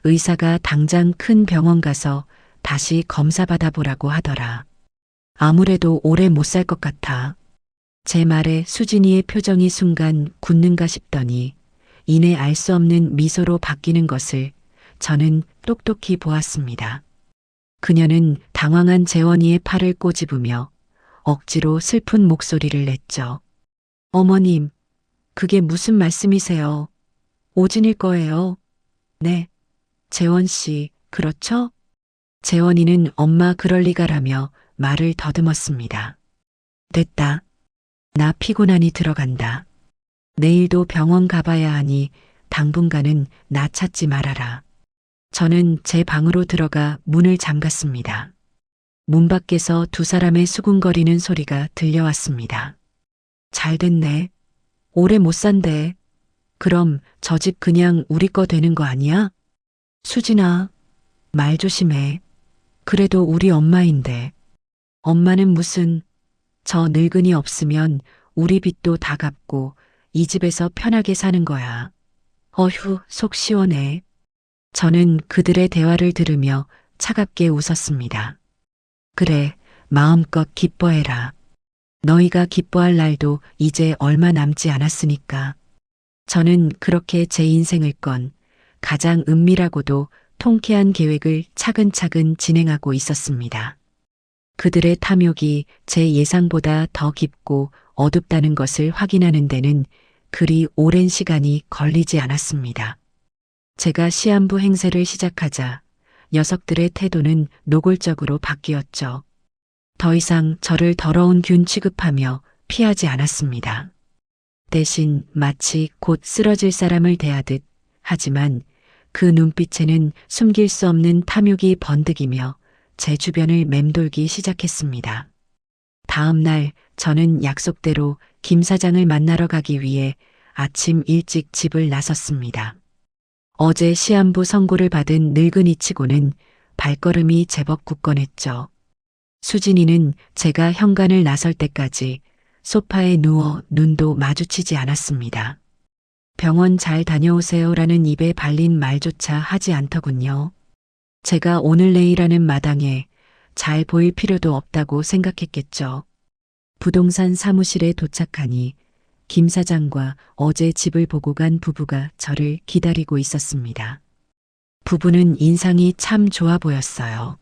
의사가 당장 큰 병원 가서 다시 검사 받아보라고 하더라. 아무래도 오래 못 살 것 같아. 제 말에 수진이의 표정이 순간 굳는가 싶더니 이내 알 수 없는 미소로 바뀌는 것을 저는 똑똑히 보았습니다. 그녀는 당황한 재원이의 팔을 꼬집으며 억지로 슬픈 목소리를 냈죠. 어머님, 그게 무슨 말씀이세요? 오진일 거예요. 네. 재원 씨, 그렇죠? 재원이는 엄마 그럴 리가라며 말을 더듬었습니다. 됐다. 나 피곤하니 들어간다. 내일도 병원 가봐야 하니 당분간은 나 찾지 말아라. 저는 제 방으로 들어가 문을 잠갔습니다. 문 밖에서 두 사람의 수군거리는 소리가 들려왔습니다. 잘 됐네. 오래 못 산대. 그럼 저 집 그냥 우리 거 되는 거 아니야? 수진아, 말 조심해. 그래도 우리 엄마인데. 엄마는 무슨, 저 늙은이 없으면 우리 빚도 다 갚고 이 집에서 편하게 사는 거야. 어휴, 속 시원해. 저는 그들의 대화를 들으며 차갑게 웃었습니다. 그래, 마음껏 기뻐해라. 너희가 기뻐할 날도 이제 얼마 남지 않았으니까. 저는 그렇게 제 인생을 건 가장 은밀하고도 통쾌한 계획을 차근차근 진행하고 있었습니다. 그들의 탐욕이 제 예상보다 더 깊고 어둡다는 것을 확인하는 데는 그리 오랜 시간이 걸리지 않았습니다. 제가 시한부 행세를 시작하자 녀석들의 태도는 노골적으로 바뀌었죠. 더 이상 저를 더러운 균 취급하며 피하지 않았습니다. 대신 마치 곧 쓰러질 사람을 대하듯, 하지만 그 눈빛에는 숨길 수 없는 탐욕이 번득이며 제 주변을 맴돌기 시작했습니다. 다음 날 저는 약속대로 김 사장을 만나러 가기 위해 아침 일찍 집을 나섰습니다. 어제 시한부 선고를 받은 늙은이치고는 발걸음이 제법 굳건했죠. 수진이는 제가 현관을 나설 때까지 소파에 누워 눈도 마주치지 않았습니다. 병원 잘 다녀오세요라는 입에 발린 말조차 하지 않더군요. 제가 오늘 내일하는 마당에 잘 보일 필요도 없다고 생각했겠죠. 부동산 사무실에 도착하니 김 사장과 어제 집을 보고 간 부부가 저를 기다리고 있었습니다. 부부는 인상이 참 좋아 보였어요.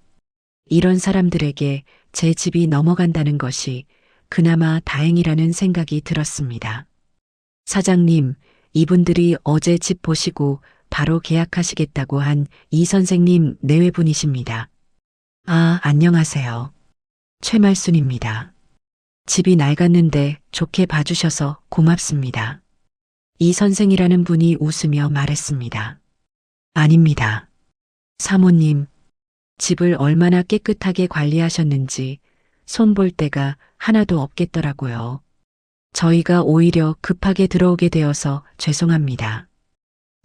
이런 사람들에게 제 집이 넘어간다는 것이 그나마 다행이라는 생각이 들었습니다. 사장님, 이분들이 어제 집 보시고 바로 계약하시겠다고 한 이 선생님 내외분이십니다. 아, 안녕하세요. 최말순입니다. 집이 낡았는데 좋게 봐주셔서 고맙습니다. 이 선생이라는 분이 웃으며 말했습니다. 아닙니다. 사모님, 집을 얼마나 깨끗하게 관리하셨는지 손볼 데가 하나도 없겠더라고요. 저희가 오히려 급하게 들어오게 되어서 죄송합니다.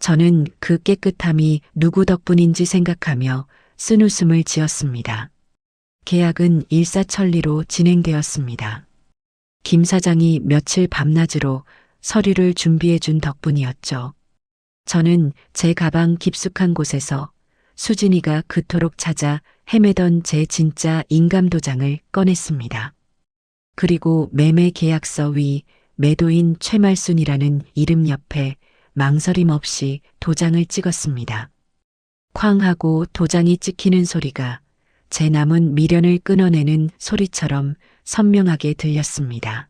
저는 그 깨끗함이 누구 덕분인지 생각하며 쓴웃음을 지었습니다. 계약은 일사천리로 진행되었습니다. 김 사장이 며칠 밤낮으로 서류를 준비해 준 덕분이었죠. 저는 제 가방 깊숙한 곳에서 수진이가 그토록 찾아 헤매던 제 진짜 인감도장을 꺼냈습니다. 그리고 매매 계약서 위 매도인 최말순이라는 이름 옆에 망설임 없이 도장을 찍었습니다. 쾅 하고 도장이 찍히는 소리가 제 남은 미련을 끊어내는 소리처럼 선명하게 들렸습니다.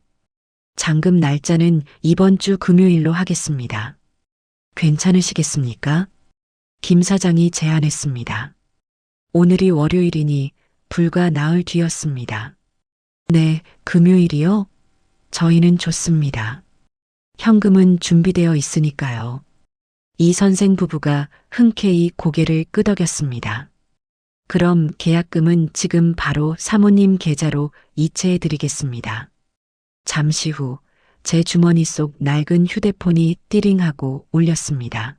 잔금 날짜는 이번 주 금요일로 하겠습니다. 괜찮으시겠습니까? 김 사장이 제안했습니다. 오늘이 월요일이니 불과 나흘 뒤였습니다. 네, 금요일이요? 저희는 좋습니다. 현금은 준비되어 있으니까요. 이 선생 부부가 흔쾌히 고개를 끄덕였습니다. 그럼 계약금은 지금 바로 사모님 계좌로 이체해 드리겠습니다. 잠시 후 제 주머니 속 낡은 휴대폰이 띠링하고 울렸습니다.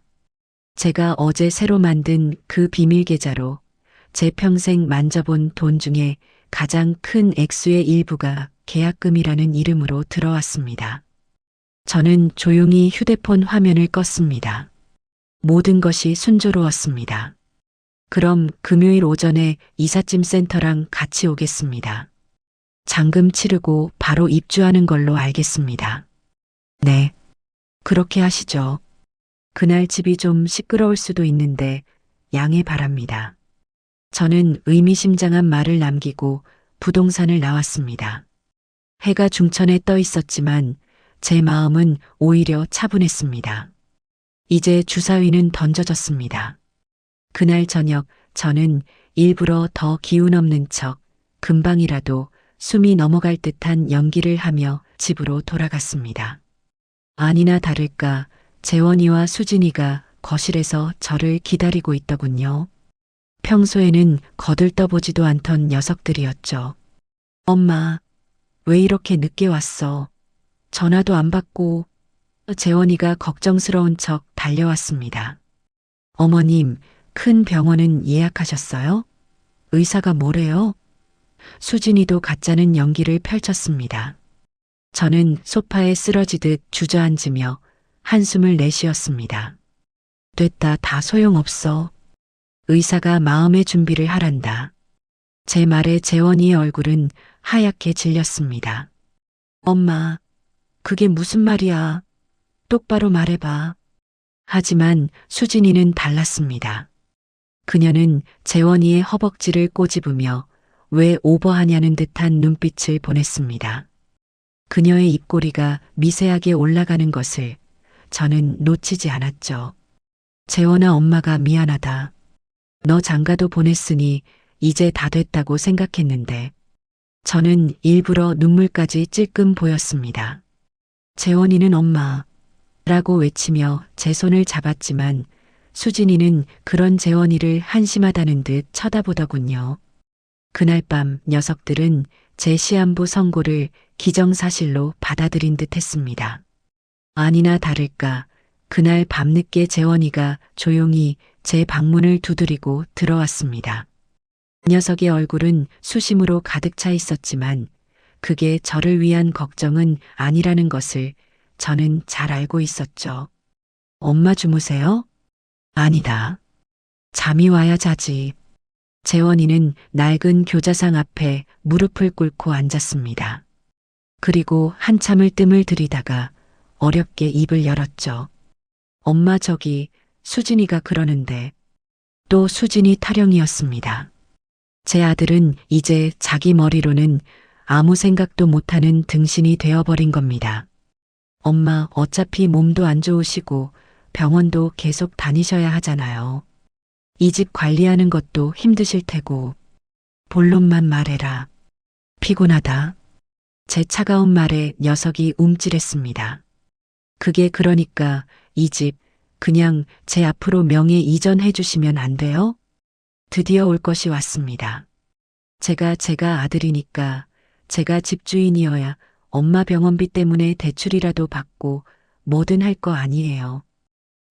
제가 어제 새로 만든 그 비밀 계좌로 제 평생 만져본 돈 중에 가장 큰 액수의 일부가 계약금이라는 이름으로 들어왔습니다. 저는 조용히 휴대폰 화면을 껐습니다. 모든 것이 순조로웠습니다. 그럼 금요일 오전에 이삿짐 센터랑 같이 오겠습니다. 잔금 치르고 바로 입주하는 걸로 알겠습니다. 네, 그렇게 하시죠. 그날 집이 좀 시끄러울 수도 있는데 양해 바랍니다. 저는 의미심장한 말을 남기고 부동산을 나왔습니다. 해가 중천에 떠 있었지만 제 마음은 오히려 차분했습니다. 이제 주사위는 던져졌습니다. 그날 저녁 저는 일부러 더 기운 없는 척 금방이라도 숨이 넘어갈 듯한 연기를 하며 집으로 돌아갔습니다. 아니나 다를까 재원이와 수진이가 거실에서 저를 기다리고 있더군요. 평소에는 거들떠보지도 않던 녀석들이었죠. 엄마, 왜 이렇게 늦게 왔어? 전화도 안 받고. 재원이가 걱정스러운 척 달려왔습니다. 어머님, 큰 병원은 예약하셨어요? 의사가 뭐래요? 수진이도 가짜는 연기를 펼쳤습니다. 저는 소파에 쓰러지듯 주저앉으며 한숨을 내쉬었습니다. 됐다, 다 소용없어. 의사가 마음의 준비를 하란다. 제 말에 재원이의 얼굴은 하얗게 질렸습니다. 엄마, 그게 무슨 말이야? 똑바로 말해봐. 하지만 수진이는 달랐습니다. 그녀는 재원이의 허벅지를 꼬집으며 왜 오버하냐는 듯한 눈빛을 보냈습니다. 그녀의 입꼬리가 미세하게 올라가는 것을 저는 놓치지 않았죠. 재원아, 엄마가 미안하다. 너 장가도 보냈으니 이제 다 됐다고 생각했는데. 저는 일부러 눈물까지 찔끔 보였습니다. 재원이는 엄마 라고 외치며 제 손을 잡았지만 수진이는 그런 재원이를 한심하다는 듯 쳐다보더군요. 그날 밤 녀석들은 제 시한부 선고를 기정사실로 받아들인 듯 했습니다. 아니나 다를까 그날 밤늦게 재원이가 조용히 제 방문을 두드리고 들어왔습니다. 녀석의 얼굴은 수심으로 가득 차 있었지만 그게 저를 위한 걱정은 아니라는 것을 저는 잘 알고 있었죠. 엄마 주무세요? 아니다. 잠이 와야 자지. 재원이는 낡은 교자상 앞에 무릎을 꿇고 앉았습니다. 그리고 한참을 뜸을 들이다가 어렵게 입을 열었죠. 엄마, 저기 수진이가 그러는데. 또 수진이 타령이었습니다. 제 아들은 이제 자기 머리로는 아무 생각도 못하는 등신이 되어버린 겁니다. 엄마, 어차피 몸도 안 좋으시고 병원도 계속 다니셔야 하잖아요. 이 집 관리하는 것도 힘드실 테고. 본론만 말해라. 피곤하다. 제 차가운 말에 녀석이 움찔했습니다. 그게 그러니까 이 집 그냥 제 앞으로 명예 이전해 주시면 안 돼요? 드디어 올 것이 왔습니다. 제가 아들이니까 제가 집주인이어야 엄마 병원비 때문에 대출이라도 받고 뭐든 할 거 아니에요.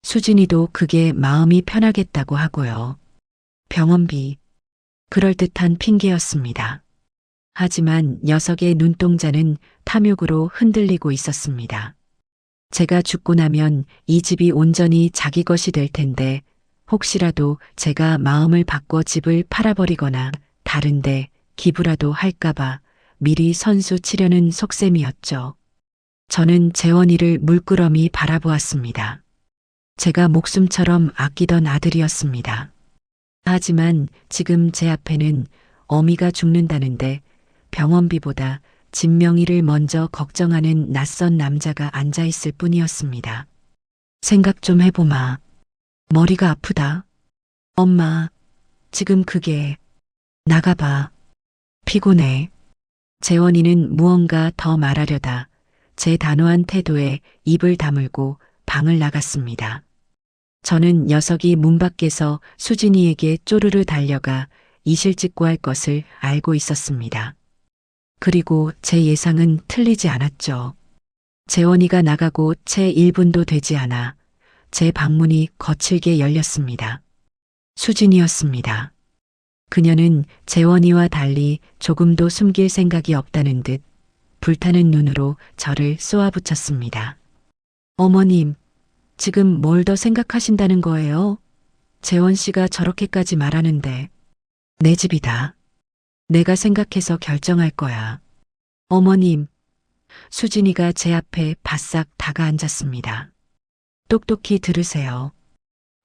수진이도 그게 마음이 편하겠다고 하고요. 병원비. 그럴듯한 핑계였습니다. 하지만 녀석의 눈동자는 탐욕으로 흔들리고 있었습니다. 제가 죽고 나면 이 집이 온전히 자기 것이 될 텐데 혹시라도 제가 마음을 바꿔 집을 팔아버리거나 다른데 기부라도 할까봐 미리 선수 치려는 속셈이었죠. 저는 재원이를 물끄러미 바라보았습니다. 제가 목숨처럼 아끼던 아들이었습니다. 하지만 지금 제 앞에는 어미가 죽는다는데 병원비보다 집 명의를 먼저 걱정하는 낯선 남자가 앉아 있을 뿐이었습니다. 생각 좀 해보마. 머리가 아프다. 엄마, 지금 그게 나가봐. 피곤해. 재원이는 무언가 더 말하려다 제 단호한 태도에 입을 다물고 방을 나갔습니다. 저는 녀석이 문 밖에서 수진이에게 쪼르르 달려가 이실직고할 것을 알고 있었습니다. 그리고 제 예상은 틀리지 않았죠. 재원이가 나가고 채 1분도 되지 않아 제 방문이 거칠게 열렸습니다. 수진이었습니다. 그녀는 재원이와 달리 조금도 숨길 생각이 없다는 듯 불타는 눈으로 저를 쏘아붙였습니다. 어머님, 지금 뭘 더 생각하신다는 거예요? 재원 씨가 저렇게까지 말하는데 내 집이다. 내가 생각해서 결정할 거야. 어머님, 수진이가 제 앞에 바싹 다가앉았습니다. 똑똑히 들으세요.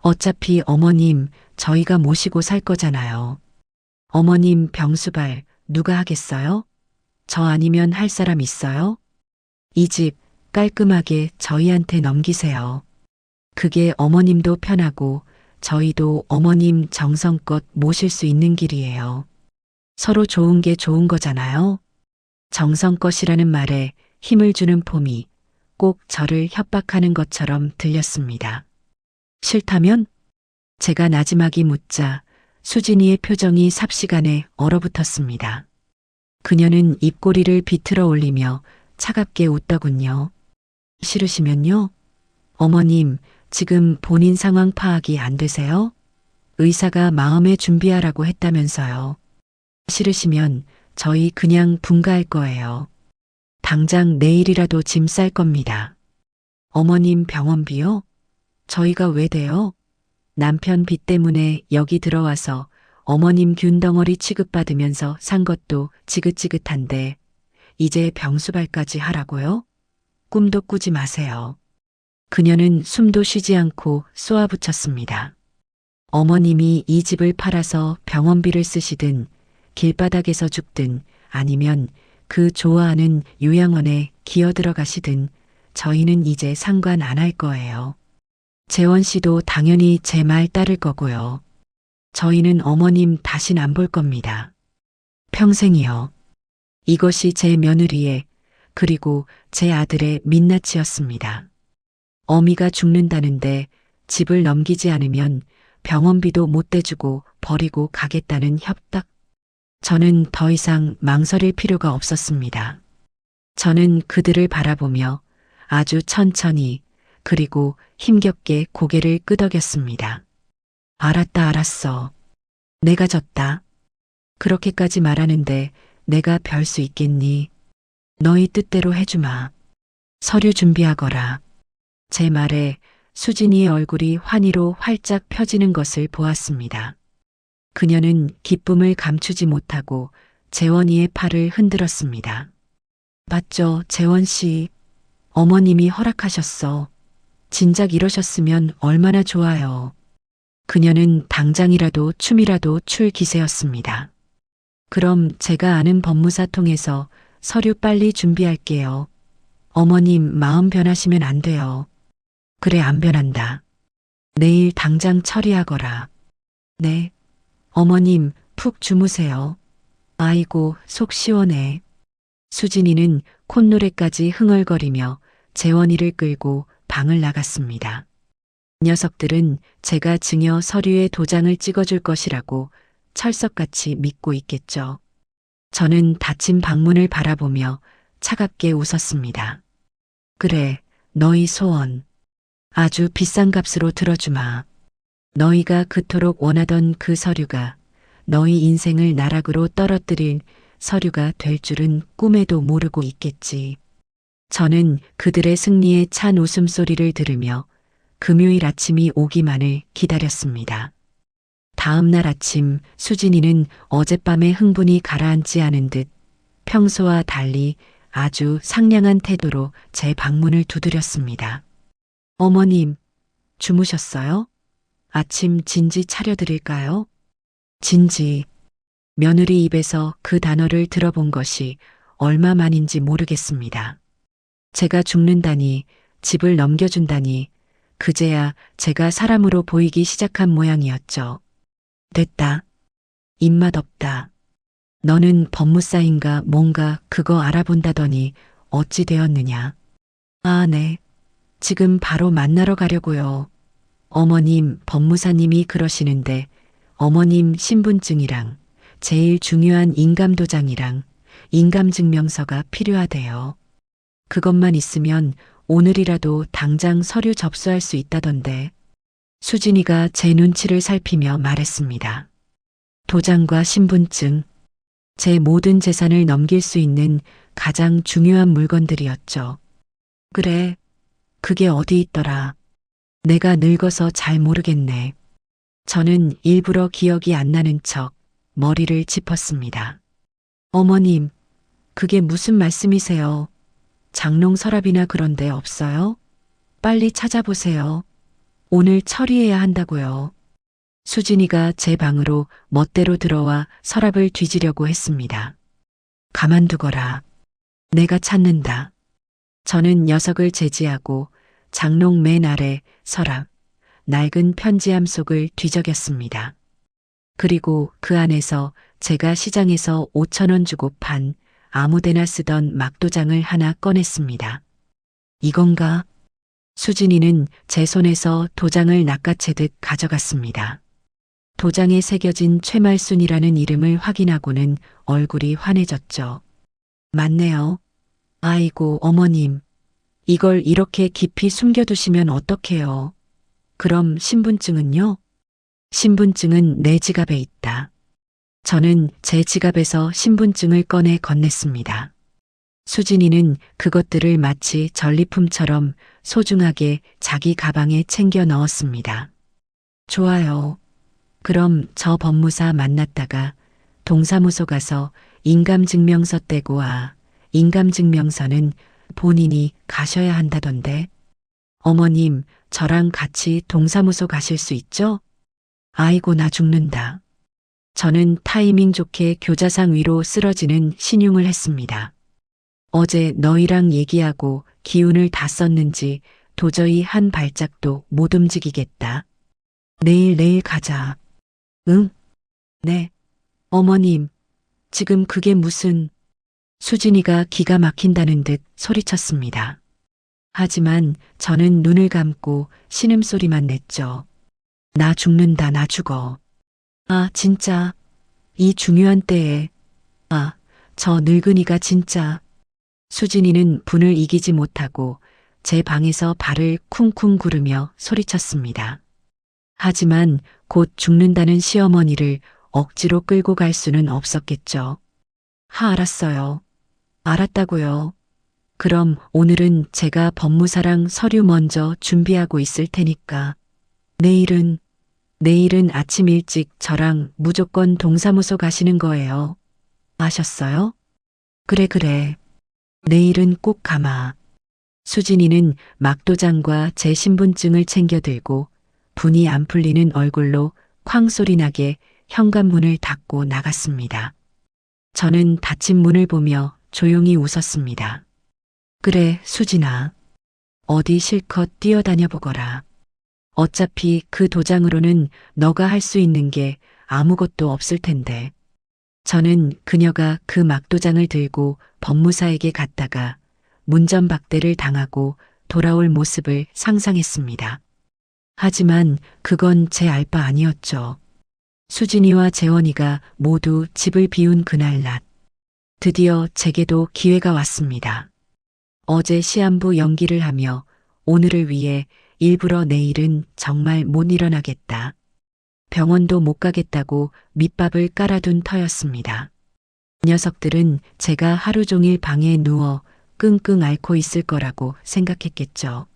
어차피 어머님 저희가 모시고 살 거잖아요. 어머님 병수발 누가 하겠어요? 저 아니면 할 사람 있어요? 이 집 깔끔하게 저희한테 넘기세요. 그게 어머님도 편하고 저희도 어머님 정성껏 모실 수 있는 길이에요. 서로 좋은 게 좋은 거잖아요. 정성껏이라는 말에 힘을 주는 폼이 꼭 저를 협박하는 것처럼 들렸습니다. 싫다면? 제가 나지막이 묻자 수진이의 표정이 삽시간에 얼어붙었습니다. 그녀는 입꼬리를 비틀어 올리며 차갑게 웃더군요. 싫으시면요? 어머님, 지금 본인 상황 파악이 안 되세요? 의사가 마음에 준비하라고 했다면서요. 싫으시면 저희 그냥 분가할 거예요. 당장 내일이라도 짐 쌀 겁니다. 어머님 병원비요? 저희가 왜 돼요? 남편 빚 때문에 여기 들어와서 어머님 균덩어리 취급받으면서 산 것도 지긋지긋한데 이제 병수발까지 하라고요? 꿈도 꾸지 마세요. 그녀는 숨도 쉬지 않고 쏘아붙였습니다. 어머님이 이 집을 팔아서 병원비를 쓰시든 길바닥에서 죽든 아니면 그 좋아하는 요양원에 기어 들어가시든 저희는 이제 상관 안 할 거예요. 재원 씨도 당연히 제 말 따를 거고요. 저희는 어머님 다신 안 볼 겁니다. 평생이요. 이것이 제 며느리의 그리고 제 아들의 민낯이었습니다. 어미가 죽는다는데 집을 넘기지 않으면 병원비도 못 대주고 버리고 가겠다는 협박. 저는 더 이상 망설일 필요가 없었습니다. 저는 그들을 바라보며 아주 천천히 그리고 힘겹게 고개를 끄덕였습니다. 알았다, 알았어. 내가 졌다. 그렇게까지 말하는데 내가 별 수 있겠니? 너희 뜻대로 해주마. 서류 준비하거라. 제 말에 수진이의 얼굴이 환희로 활짝 펴지는 것을 보았습니다. 그녀는 기쁨을 감추지 못하고 재원이의 팔을 흔들었습니다. 맞죠, 재원 씨. 어머님이 허락하셨어. 진작 이러셨으면 얼마나 좋아요. 그녀는 당장이라도 춤이라도 출 기세였습니다. 그럼 제가 아는 법무사 통해서 서류 빨리 준비할게요. 어머님 마음 변하시면 안 돼요. 그래, 안 변한다. 내일 당장 처리하거라. 네. 어머님, 푹 주무세요. 아이고, 속 시원해. 수진이는 콧노래까지 흥얼거리며 재원이를 끌고 방을 나갔습니다. 녀석들은 제가 증여 서류에 도장을 찍어줄 것이라고 철석같이 믿고 있겠죠. 저는 닫힌 방문을 바라보며 차갑게 웃었습니다. 그래, 너희 소원. 아주 비싼 값으로 들어주마. 너희가 그토록 원하던 그 서류가 너희 인생을 나락으로 떨어뜨릴 서류가 될 줄은 꿈에도 모르고 있겠지. 저는 그들의 승리에 찬 웃음소리를 들으며 금요일 아침이 오기만을 기다렸습니다. 다음 날 아침 수진이는 어젯밤의 흥분이 가라앉지 않은 듯 평소와 달리 아주 상냥한 태도로 제 방문을 두드렸습니다. 어머님, 주무셨어요? 아침 진지 차려드릴까요? 진지. 며느리 입에서 그 단어를 들어본 것이 얼마만인지 모르겠습니다. 제가 죽는다니, 집을 넘겨준다니, 그제야 제가 사람으로 보이기 시작한 모양이었죠. 됐다. 입맛 없다. 너는 법무사인가 뭔가 그거 알아본다더니 어찌 되었느냐. 아, 네. 지금 바로 만나러 가려고요. 어머님, 법무사님이 그러시는데 어머님 신분증이랑 제일 중요한 인감도장이랑 인감증명서가 필요하대요. 그것만 있으면 오늘이라도 당장 서류 접수할 수 있다던데. 수진이가 제 눈치를 살피며 말했습니다. 도장과 신분증, 제 모든 재산을 넘길 수 있는 가장 중요한 물건들이었죠. 그래, 그게 어디 있더라. 내가 늙어서 잘 모르겠네. 저는 일부러 기억이 안 나는 척 머리를 짚었습니다. 어머님, 그게 무슨 말씀이세요? 장롱 서랍이나 그런 데 없어요? 빨리 찾아보세요. 오늘 처리해야 한다고요. 수진이가 제 방으로 멋대로 들어와 서랍을 뒤지려고 했습니다. 가만두거라. 내가 찾는다. 저는 녀석을 제지하고 장롱 맨 아래 서랍, 낡은 편지함 속을 뒤적였습니다. 그리고 그 안에서 제가 시장에서 5,000원 주고 판 아무데나 쓰던 막도장을 하나 꺼냈습니다. 이건가? 수진이는 제 손에서 도장을 낚아채듯 가져갔습니다. 도장에 새겨진 최말순이라는 이름을 확인하고는 얼굴이 환해졌죠. 맞네요. 아이고, 어머님. 이걸 이렇게 깊이 숨겨두시면 어떡해요. 그럼 신분증은요? 신분증은 내 지갑에 있다. 저는 제 지갑에서 신분증을 꺼내 건넸습니다. 수진이는 그것들을 마치 전리품처럼 소중하게 자기 가방에 챙겨 넣었습니다. 좋아요. 그럼 저 법무사 만났다가 동사무소 가서 인감증명서 떼고 와. 인감증명서는 본인이 가셔야 한다던데. 어머님, 저랑 같이 동사무소 가실 수 있죠? 아이고, 나 죽는다. 저는 타이밍 좋게 교자상 위로 쓰러지는 신용을 했습니다. 어제 너희랑 얘기하고 기운을 다 썼는지 도저히 한 발짝도 못 움직이겠다. 내일 가자. 응? 네. 어머님, 지금 그게 무슨... 수진이가 기가 막힌다는 듯 소리쳤습니다. 하지만 저는 눈을 감고 신음소리만 냈죠. 나 죽는다, 나 죽어. 아, 진짜. 이 중요한 때에. 아, 저 늙은이가 진짜. 수진이는 분을 이기지 못하고 제 방에서 발을 쿵쿵 구르며 소리쳤습니다. 하지만 곧 죽는다는 시어머니를 억지로 끌고 갈 수는 없었겠죠. 알았어요. 알았다고요. 그럼 오늘은 제가 법무사랑 서류 먼저 준비하고 있을 테니까. 내일은 아침 일찍 저랑 무조건 동사무소 가시는 거예요. 아셨어요? 그래. 내일은 꼭 가마. 수진이는 막도장과 제 신분증을 챙겨 들고 분이 안 풀리는 얼굴로 쾅 소리 나게 현관문을 닫고 나갔습니다. 저는 닫힌 문을 보며 조용히 웃었습니다. 그래, 수진아. 어디 실컷 뛰어다녀 보거라. 어차피 그 도장으로는 너가 할 수 있는 게 아무것도 없을 텐데. 저는 그녀가 그 막도장을 들고 법무사에게 갔다가 문전박대를 당하고 돌아올 모습을 상상했습니다. 하지만 그건 제 알 바 아니었죠. 수진이와 재원이가 모두 집을 비운 그날 낮. 드디어 제게도 기회가 왔습니다. 어제 시한부 연기를 하며 오늘을 위해 일부러 내일은 정말 못 일어나겠다. 병원도 못 가겠다고 밑밥을 깔아둔 터였습니다. 녀석들은 제가 하루 종일 방에 누워 끙끙 앓고 있을 거라고 생각했겠죠.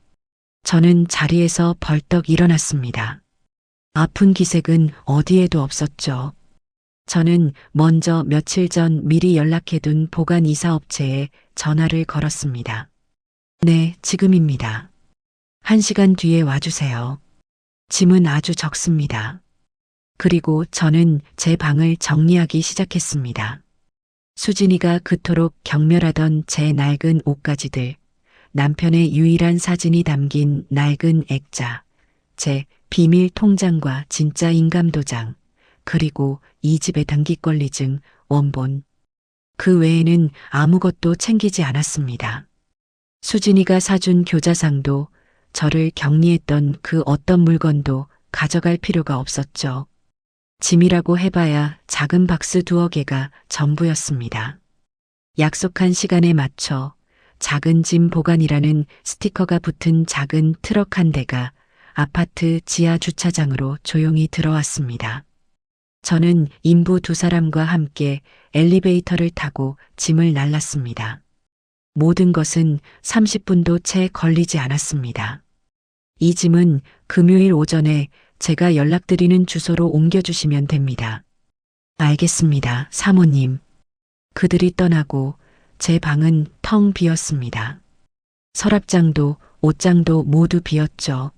저는 자리에서 벌떡 일어났습니다. 아픈 기색은 어디에도 없었죠. 저는 먼저 며칠 전 미리 연락해둔 보관 이사업체에 전화를 걸었습니다. 네, 지금입니다. 1시간 뒤에 와주세요. 짐은 아주 적습니다. 그리고 저는 제 방을 정리하기 시작했습니다. 수진이가 그토록 경멸하던 제 낡은 옷가지들, 남편의 유일한 사진이 담긴 낡은 액자, 제 비밀 통장과 진짜 인감도장, 그리고 이 집의 등기권리증, 원본. 그 외에는 아무것도 챙기지 않았습니다. 수진이가 사준 교자상도 저를 격리했던 그 어떤 물건도 가져갈 필요가 없었죠. 짐이라고 해봐야 작은 박스 2-어 개가 전부였습니다. 약속한 시간에 맞춰 작은 짐 보관이라는 스티커가 붙은 작은 트럭 한 대가 아파트 지하 주차장으로 조용히 들어왔습니다. 저는 인부 2사람과 함께 엘리베이터를 타고 짐을 날랐습니다. 모든 것은 30분도 채 걸리지 않았습니다. 이 짐은 금요일 오전에 제가 연락드리는 주소로 옮겨주시면 됩니다. 알겠습니다, 사모님. 그들이 떠나고 제 방은 텅 비었습니다. 서랍장도 옷장도 모두 비었죠.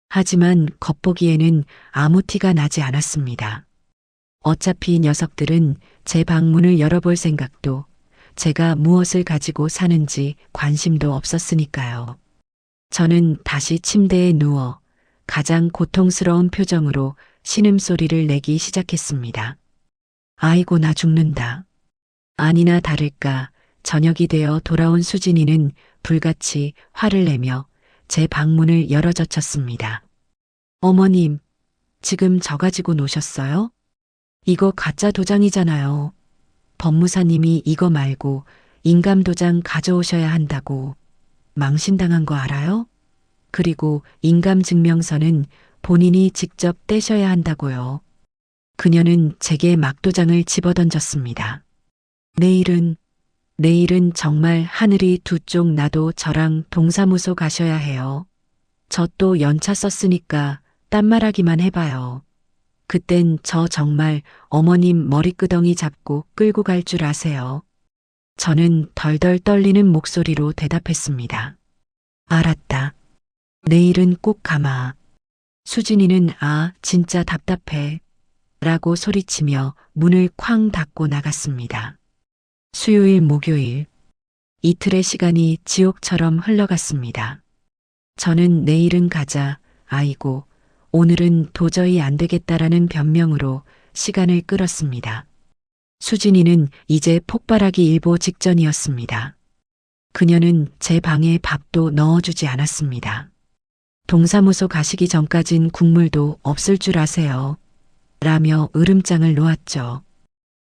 하지만 겉보기에는 아무 티가 나지 않았습니다. 어차피 녀석들은 제 방문을 열어볼 생각도 제가 무엇을 가지고 사는지 관심도 없었으니까요. 저는 다시 침대에 누워 가장 고통스러운 표정으로 신음소리를 내기 시작했습니다. 아이고 나 죽는다. 아니나 다를까 저녁이 되어 돌아온 수진이는 불같이 화를 내며 제 방문을 열어젖혔습니다. 어머님, 지금 저 가지고 노셨어요? 이거 가짜 도장이잖아요. 법무사님이 이거 말고 인감도장 가져오셔야 한다고. 망신당한 거 알아요? 그리고 인감증명서는 본인이 직접 떼셔야 한다고요. 그녀는 제게 막도장을 집어던졌습니다. 내일은 정말 하늘이 두 쪽 나도 저랑 동사무소 가셔야 해요. 저 또 연차 썼으니까 딴말하기만 해봐요. 그땐 저 정말 어머님 머리끄덩이 잡고 끌고 갈 줄 아세요. 저는 덜덜 떨리는 목소리로 대답했습니다. 알았다. 내일은 꼭 가마. 수진이는 진짜 답답해. 라고 소리치며 문을 쾅 닫고 나갔습니다. 수요일 목요일. 이틀의 시간이 지옥처럼 흘러갔습니다. 저는 내일은 가자. 아이고, 오늘은 도저히 안 되겠다라는 변명으로 시간을 끌었습니다. 수진이는 이제 폭발하기 일보 직전이었습니다. 그녀는 제 방에 밥도 넣어주지 않았습니다. 동사무소 가시기 전까진 국물도 없을 줄 아세요. 라며 으름장을 놓았죠.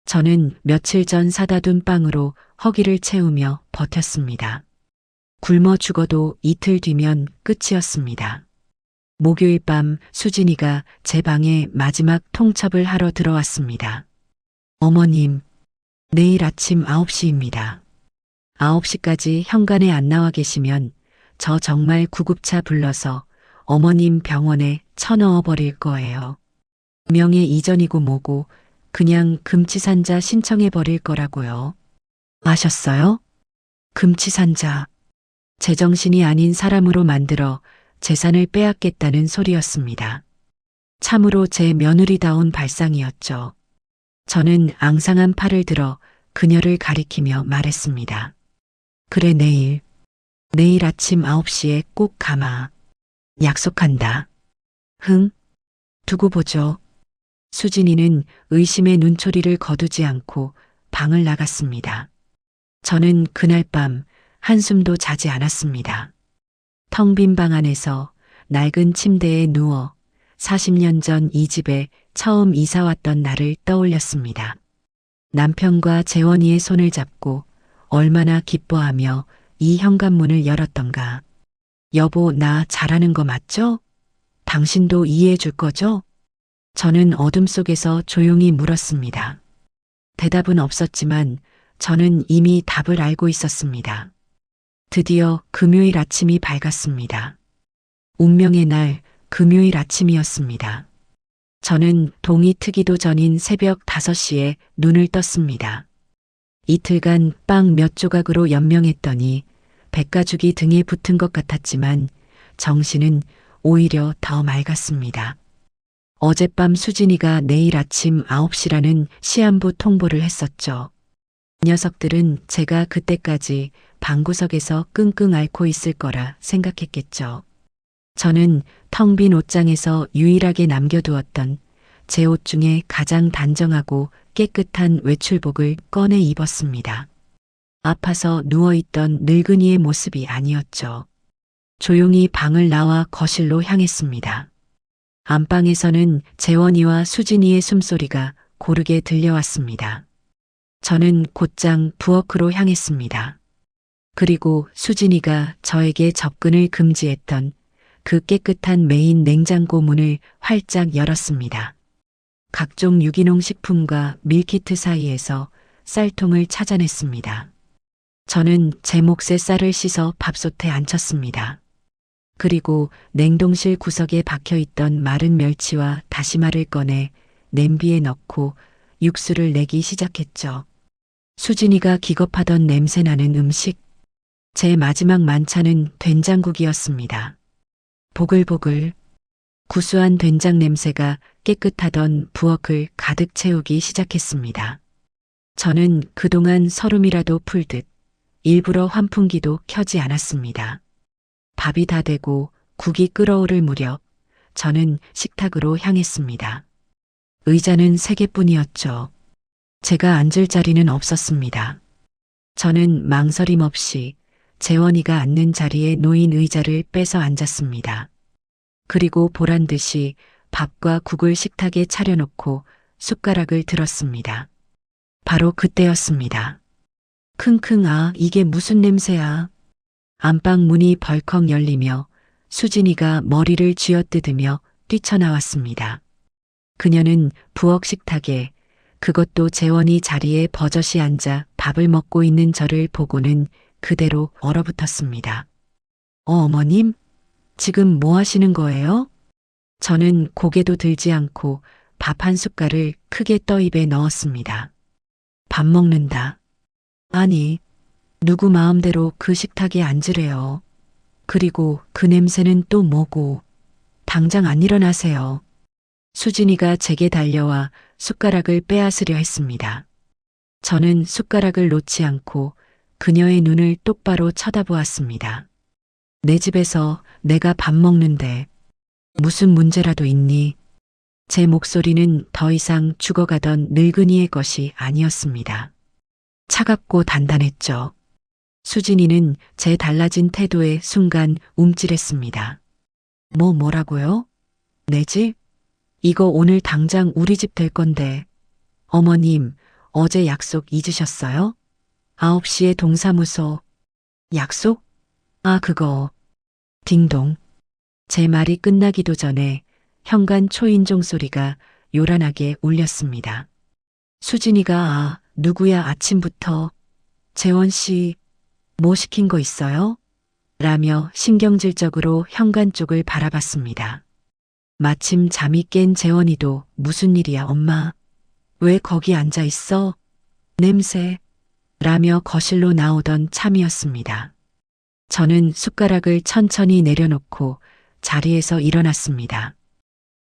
저는 며칠 전 사다 둔 빵으로 허기를 채우며 버텼습니다. 굶어 죽어도 이틀 뒤면 끝이었습니다. 목요일 밤 수진이가 제 방에 마지막 통첩을 하러 들어왔습니다. 어머님, 내일 아침 9시입니다. 9시까지 현관에 안 나와 계시면 저 정말 구급차 불러서 어머님 병원에 쳐넣어 버릴 거예요. 명예 이전이고 뭐고 그냥 금치산자 신청해 버릴 거라고요. 아셨어요? 금치산자. 제정신이 아닌 사람으로 만들어 재산을 빼앗겠다는 소리였습니다. 참으로 제 며느리다운 발상이었죠. 저는 앙상한 팔을 들어 그녀를 가리키며 말했습니다. 그래 내일 아침 9시에 꼭 가마. 약속한다. 흥, 두고 보죠. 수진이는 의심의 눈초리를 거두지 않고 방을 나갔습니다. 저는 그날 밤 한숨도 자지 않았습니다. 텅 빈 방 안에서 낡은 침대에 누워 40년 전 이 집에 처음 이사 왔던 날을 떠올렸습니다. 남편과 재원이의 손을 잡고 얼마나 기뻐하며 이 현관문을 열었던가. 여보, 나 잘하는 거 맞죠? 당신도 이해해 줄 거죠? 저는 어둠 속에서 조용히 물었습니다. 대답은 없었지만 저는 이미 답을 알고 있었습니다. 드디어 금요일 아침이 밝았습니다. 운명의 날 금요일 아침이었습니다. 저는 동이 트기도 전인 새벽 5시에 눈을 떴습니다. 이틀간 빵 몇 조각으로 연명했더니 백가죽이 등에 붙은 것 같았지만 정신은 오히려 더 맑았습니다. 어젯밤 수진이가 내일 아침 9시라는 시한부 통보를 했었죠. 녀석들은 제가 그때까지 방구석에서 끙끙 앓고 있을 거라 생각했겠죠. 저는 텅 빈 옷장에서 유일하게 남겨두었던 제 옷 중에 가장 단정하고 깨끗한 외출복을 꺼내 입었습니다. 아파서 누워있던 늙은이의 모습이 아니었죠. 조용히 방을 나와 거실로 향했습니다. 안방에서는 재원이와 수진이의 숨소리가 고르게 들려왔습니다. 저는 곧장 부엌으로 향했습니다. 그리고 수진이가 저에게 접근을 금지했던 그 깨끗한 메인 냉장고 문을 활짝 열었습니다. 각종 유기농 식품과 밀키트 사이에서 쌀통을 찾아냈습니다. 저는 제 몫의 쌀을 씻어 밥솥에 앉혔습니다. 그리고 냉동실 구석에 박혀있던 마른 멸치와 다시마를 꺼내 냄비에 넣고 육수를 내기 시작했죠. 수진이가 기겁하던 냄새나는 음식. 제 마지막 만찬은 된장국이었습니다. 보글보글 구수한 된장 냄새가 깨끗하던 부엌을 가득 채우기 시작했습니다. 저는 그동안 서름이라도 풀듯 일부러 환풍기도 켜지 않았습니다. 밥이 다 되고 국이 끓어오를 무렵 저는 식탁으로 향했습니다. 의자는 3개뿐이었죠. 제가 앉을 자리는 없었습니다. 저는 망설임 없이 재원이가 앉는 자리에 놓인 의자를 빼서 앉았습니다. 그리고 보란 듯이 밥과 국을 식탁에 차려놓고 숟가락을 들었습니다. 바로 그때였습니다. 킁킁, 아, 이게 무슨 냄새야. 안방 문이 벌컥 열리며 수진이가 머리를 쥐어뜯으며 뛰쳐나왔습니다. 그녀는 부엌 식탁에, 그것도 재원이 자리에 버젓이 앉아 밥을 먹고 있는 저를 보고는 그대로 얼어붙었습니다. 어머님? 지금 뭐 하시는 거예요? 저는 고개도 들지 않고 밥 한 숟갈을 크게 떠 입에 넣었습니다. 밥 먹는다. 아니, 누구 마음대로 그 식탁에 앉으래요. 그리고 그 냄새는 또 뭐고. 당장 안 일어나세요. 수진이가 제게 달려와 숟가락을 빼앗으려 했습니다. 저는 숟가락을 놓지 않고 그녀의 눈을 똑바로 쳐다보았습니다. 내 집에서 내가 밥 먹는데 무슨 문제라도 있니? 제 목소리는 더 이상 죽어가던 늙은이의 것이 아니었습니다. 차갑고 단단했죠. 수진이는 제 달라진 태도에 순간 움찔했습니다. 뭐라고요? 내 집? 이거 오늘 당장 우리 집 될 건데. 어머님, 어제 약속 잊으셨어요? 9시에 동사무소. 약속? 아, 그거. 딩동. 제 말이 끝나기도 전에 현관 초인종 소리가 요란하게 울렸습니다. 수진이가 아, 누구야 아침부터. 재원 씨, 뭐 시킨 거 있어요? 라며 신경질적으로 현관 쪽을 바라봤습니다. 마침 잠이 깬 재원이도 무슨 일이야 엄마? 왜 거기 앉아 있어? 냄새. 라며 거실로 나오던 참이었습니다. 저는 숟가락을 천천히 내려놓고 자리에서 일어났습니다.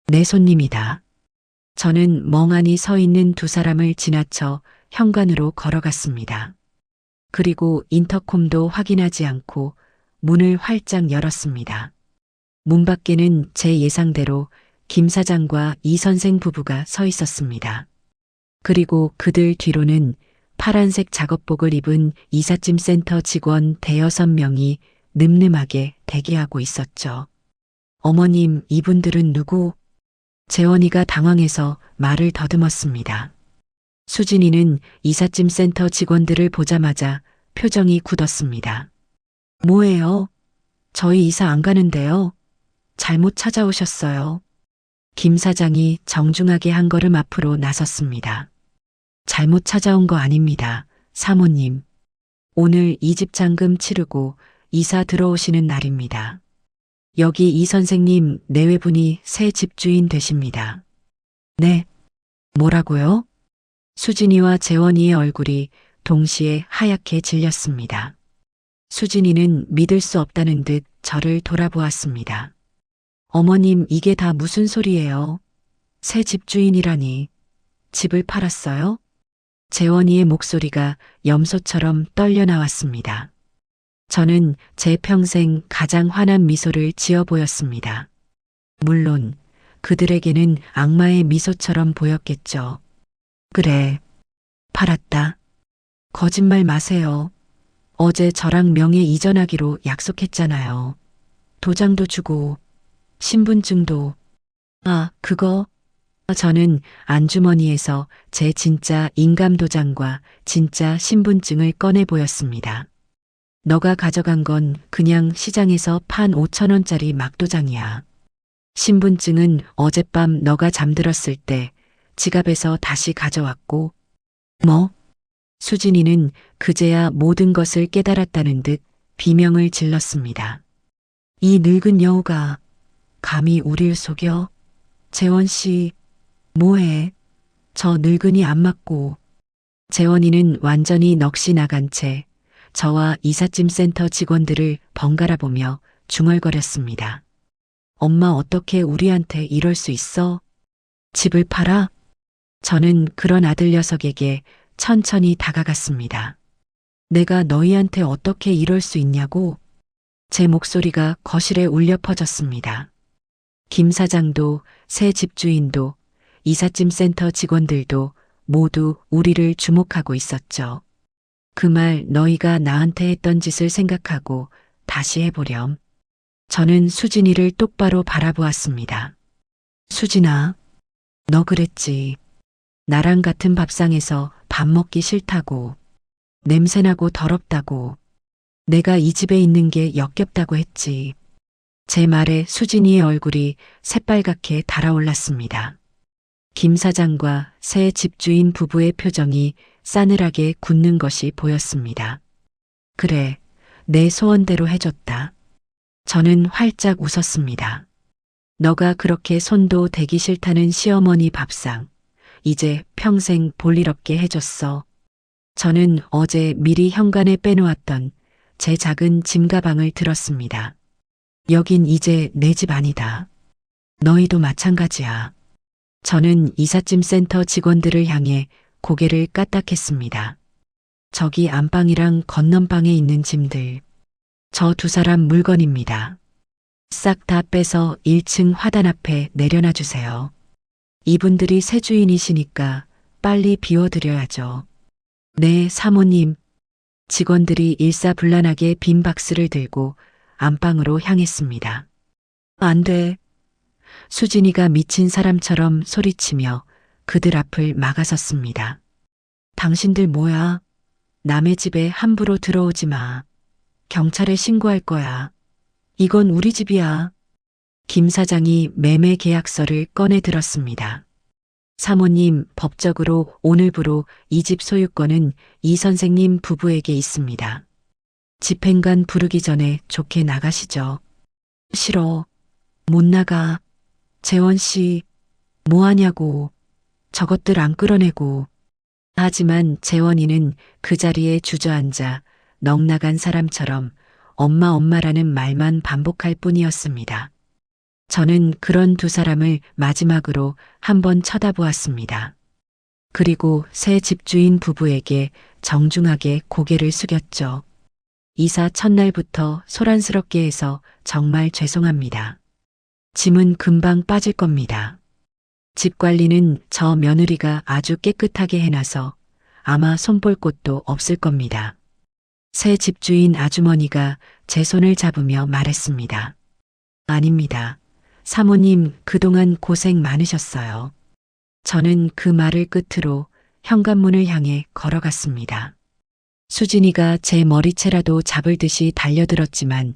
내 손님이다. 저는 멍하니 서 있는 두 사람을 지나쳐 현관으로 걸어갔습니다. 그리고 인터콤도 확인하지 않고 문을 활짝 열었습니다. 문 밖에는 제 예상대로 김 사장과 이 선생 부부가 서 있었습니다. 그리고 그들 뒤로는 파란색 작업복을 입은 이삿짐 센터 직원 대여섯 명이 늠름하게 대기하고 있었죠. 어머님, 이분들은 누구? 재원이가 당황해서 말을 더듬었습니다. 수진이는 이삿짐 센터 직원들을 보자마자 표정이 굳었습니다. 뭐예요? 저희 이사 안 가는데요. 잘못 찾아오셨어요. 김 사장이 정중하게 한 걸음 앞으로 나섰습니다. 잘못 찾아온 거 아닙니다. 사모님. 오늘 이 집 잔금 치르고 이사 들어오시는 날입니다. 여기 이 선생님 내외분이 새 집주인 되십니다. 네. 뭐라고요? 수진이와 재원이의 얼굴이 동시에 하얗게 질렸습니다. 수진이는 믿을 수 없다는 듯 저를 돌아보았습니다. 어머님, 이게 다 무슨 소리예요? 새 집주인이라니. 집을 팔았어요? 재원이의 목소리가 염소처럼 떨려 나왔습니다. 저는 제 평생 가장 환한 미소를 지어 보였습니다. 물론 그들에게는 악마의 미소처럼 보였겠죠. 그래, 팔았다. 거짓말 마세요. 어제 저랑 명예 이전하기로 약속했잖아요. 도장도 주고, 신분증도. 아, 그거. 저는 안주머니에서 제 진짜 인감도장과 진짜 신분증을 꺼내 보였습니다. 너가 가져간 건 그냥 시장에서 판 5,000원짜리 막도장이야. 신분증은 어젯밤 너가 잠들었을 때 지갑에서 다시 가져왔고. 뭐? 수진이는 그제야 모든 것을 깨달았다는 듯 비명을 질렀습니다. 이 늙은 여우가 감히 우릴 속여? 재원 씨, 뭐해? 저 늙은이 안 맞고. 재원이는 완전히 넋이 나간 채 저와 이삿짐 센터 직원들을 번갈아 보며 중얼거렸습니다. 엄마, 어떻게 우리한테 이럴 수 있어? 집을 팔아? 저는 그런 아들 녀석에게 천천히 다가갔습니다. 내가 너희한테 어떻게 이럴 수 있냐고? 제 목소리가 거실에 울려 퍼졌습니다. 김 사장도 새 집주인도 이삿짐 센터 직원들도 모두 우리를 주목하고 있었죠. 그 말 너희가 나한테 했던 짓을 생각하고 다시 해보렴. 저는 수진이를 똑바로 바라보았습니다. 수진아, 너 그랬지. 나랑 같은 밥상에서 밥 먹기 싫다고. 냄새나고 더럽다고. 내가 이 집에 있는 게 역겹다고 했지. 제 말에 수진이의 얼굴이 새빨갛게 달아올랐습니다. 김 사장과 새 집주인 부부의 표정이 싸늘하게 굳는 것이 보였습니다. 그래, 내 소원대로 해줬다. 저는 활짝 웃었습니다. 너가 그렇게 손도 대기 싫다는 시어머니 밥상, 이제 평생 볼 일 없게 해줬어. 저는 어제 미리 현관에 빼놓았던 제 작은 짐가방을 들었습니다. 여긴 이제 내 집 아니다. 너희도 마찬가지야. 저는 이삿짐 센터 직원들을 향해 고개를 까딱했습니다. 저기 안방이랑 건넌방에 있는 짐들. 저 두 사람 물건입니다. 싹 다 빼서 1층 화단 앞에 내려놔 주세요. 이분들이 새 주인이시니까 빨리 비워드려야죠. 네, 사모님. 직원들이 일사불란하게 빈 박스를 들고 안방으로 향했습니다. 안 돼. 수진이가 미친 사람처럼 소리치며 그들 앞을 막아섰습니다. 당신들 뭐야? 남의 집에 함부로 들어오지 마. 경찰에 신고할 거야. 이건 우리 집이야. 김 사장이 매매 계약서를 꺼내 들었습니다. 사모님, 법적으로 오늘부로 이 집 소유권은 이 선생님 부부에게 있습니다. 집행관 부르기 전에 좋게 나가시죠. 싫어. 못 나가. 재원 씨, 뭐 하냐고. 저것들 안 끌어내고. 하지만 재원이는 그 자리에 주저앉아 넋나간 사람처럼 엄마라는 말만 반복할 뿐이었습니다. 저는 그런 두 사람을 마지막으로 한번 쳐다보았습니다. 그리고 새 집주인 부부에게 정중하게 고개를 숙였죠. 이사 첫날부터 소란스럽게 해서 정말 죄송합니다. 짐은 금방 빠질 겁니다. 집 관리는 저 며느리가 아주 깨끗하게 해놔서 아마 손볼 곳도 없을 겁니다. 새 집주인 아주머니가 제 손을 잡으며 말했습니다. 아닙니다. 사모님, 그동안 고생 많으셨어요. 저는 그 말을 끝으로 현관문을 향해 걸어갔습니다. 수진이가 제 머리채라도 잡을 듯이 달려들었지만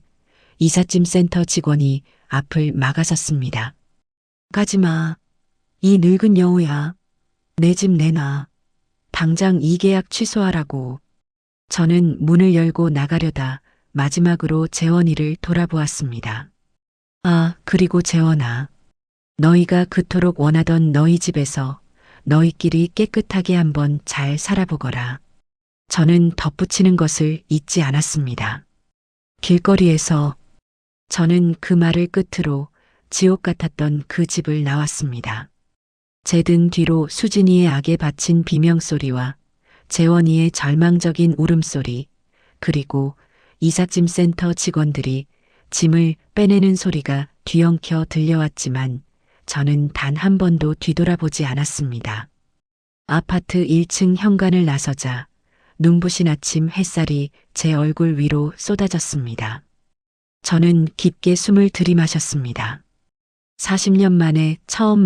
이삿짐 센터 직원이 앞을 막아섰습니다. 가지마. 이 늙은 여우야. 내 집 내놔. 당장 이 계약 취소하라고. 저는 문을 열고 나가려다 마지막으로 재원이를 돌아보았습니다. 아, 그리고 재원아. 너희가 그토록 원하던 너희 집에서 너희끼리 깨끗하게 한번 잘 살아보거라. 저는 덧붙이는 것을 잊지 않았습니다. 길거리에서 저는 그 말을 끝으로 지옥 같았던 그 집을 나왔습니다. 제 등 뒤로 수진이의 악에 바친 비명소리와 재원이의 절망적인 울음소리, 그리고 이삿짐 센터 직원들이 짐을 빼내는 소리가 뒤엉켜 들려왔지만 저는 단 한 번도 뒤돌아보지 않았습니다. 아파트 1층 현관을 나서자 눈부신 아침 햇살이 제 얼굴 위로 쏟아졌습니다. 저는 깊게 숨을 들이마셨습니다. 40년 만에 처음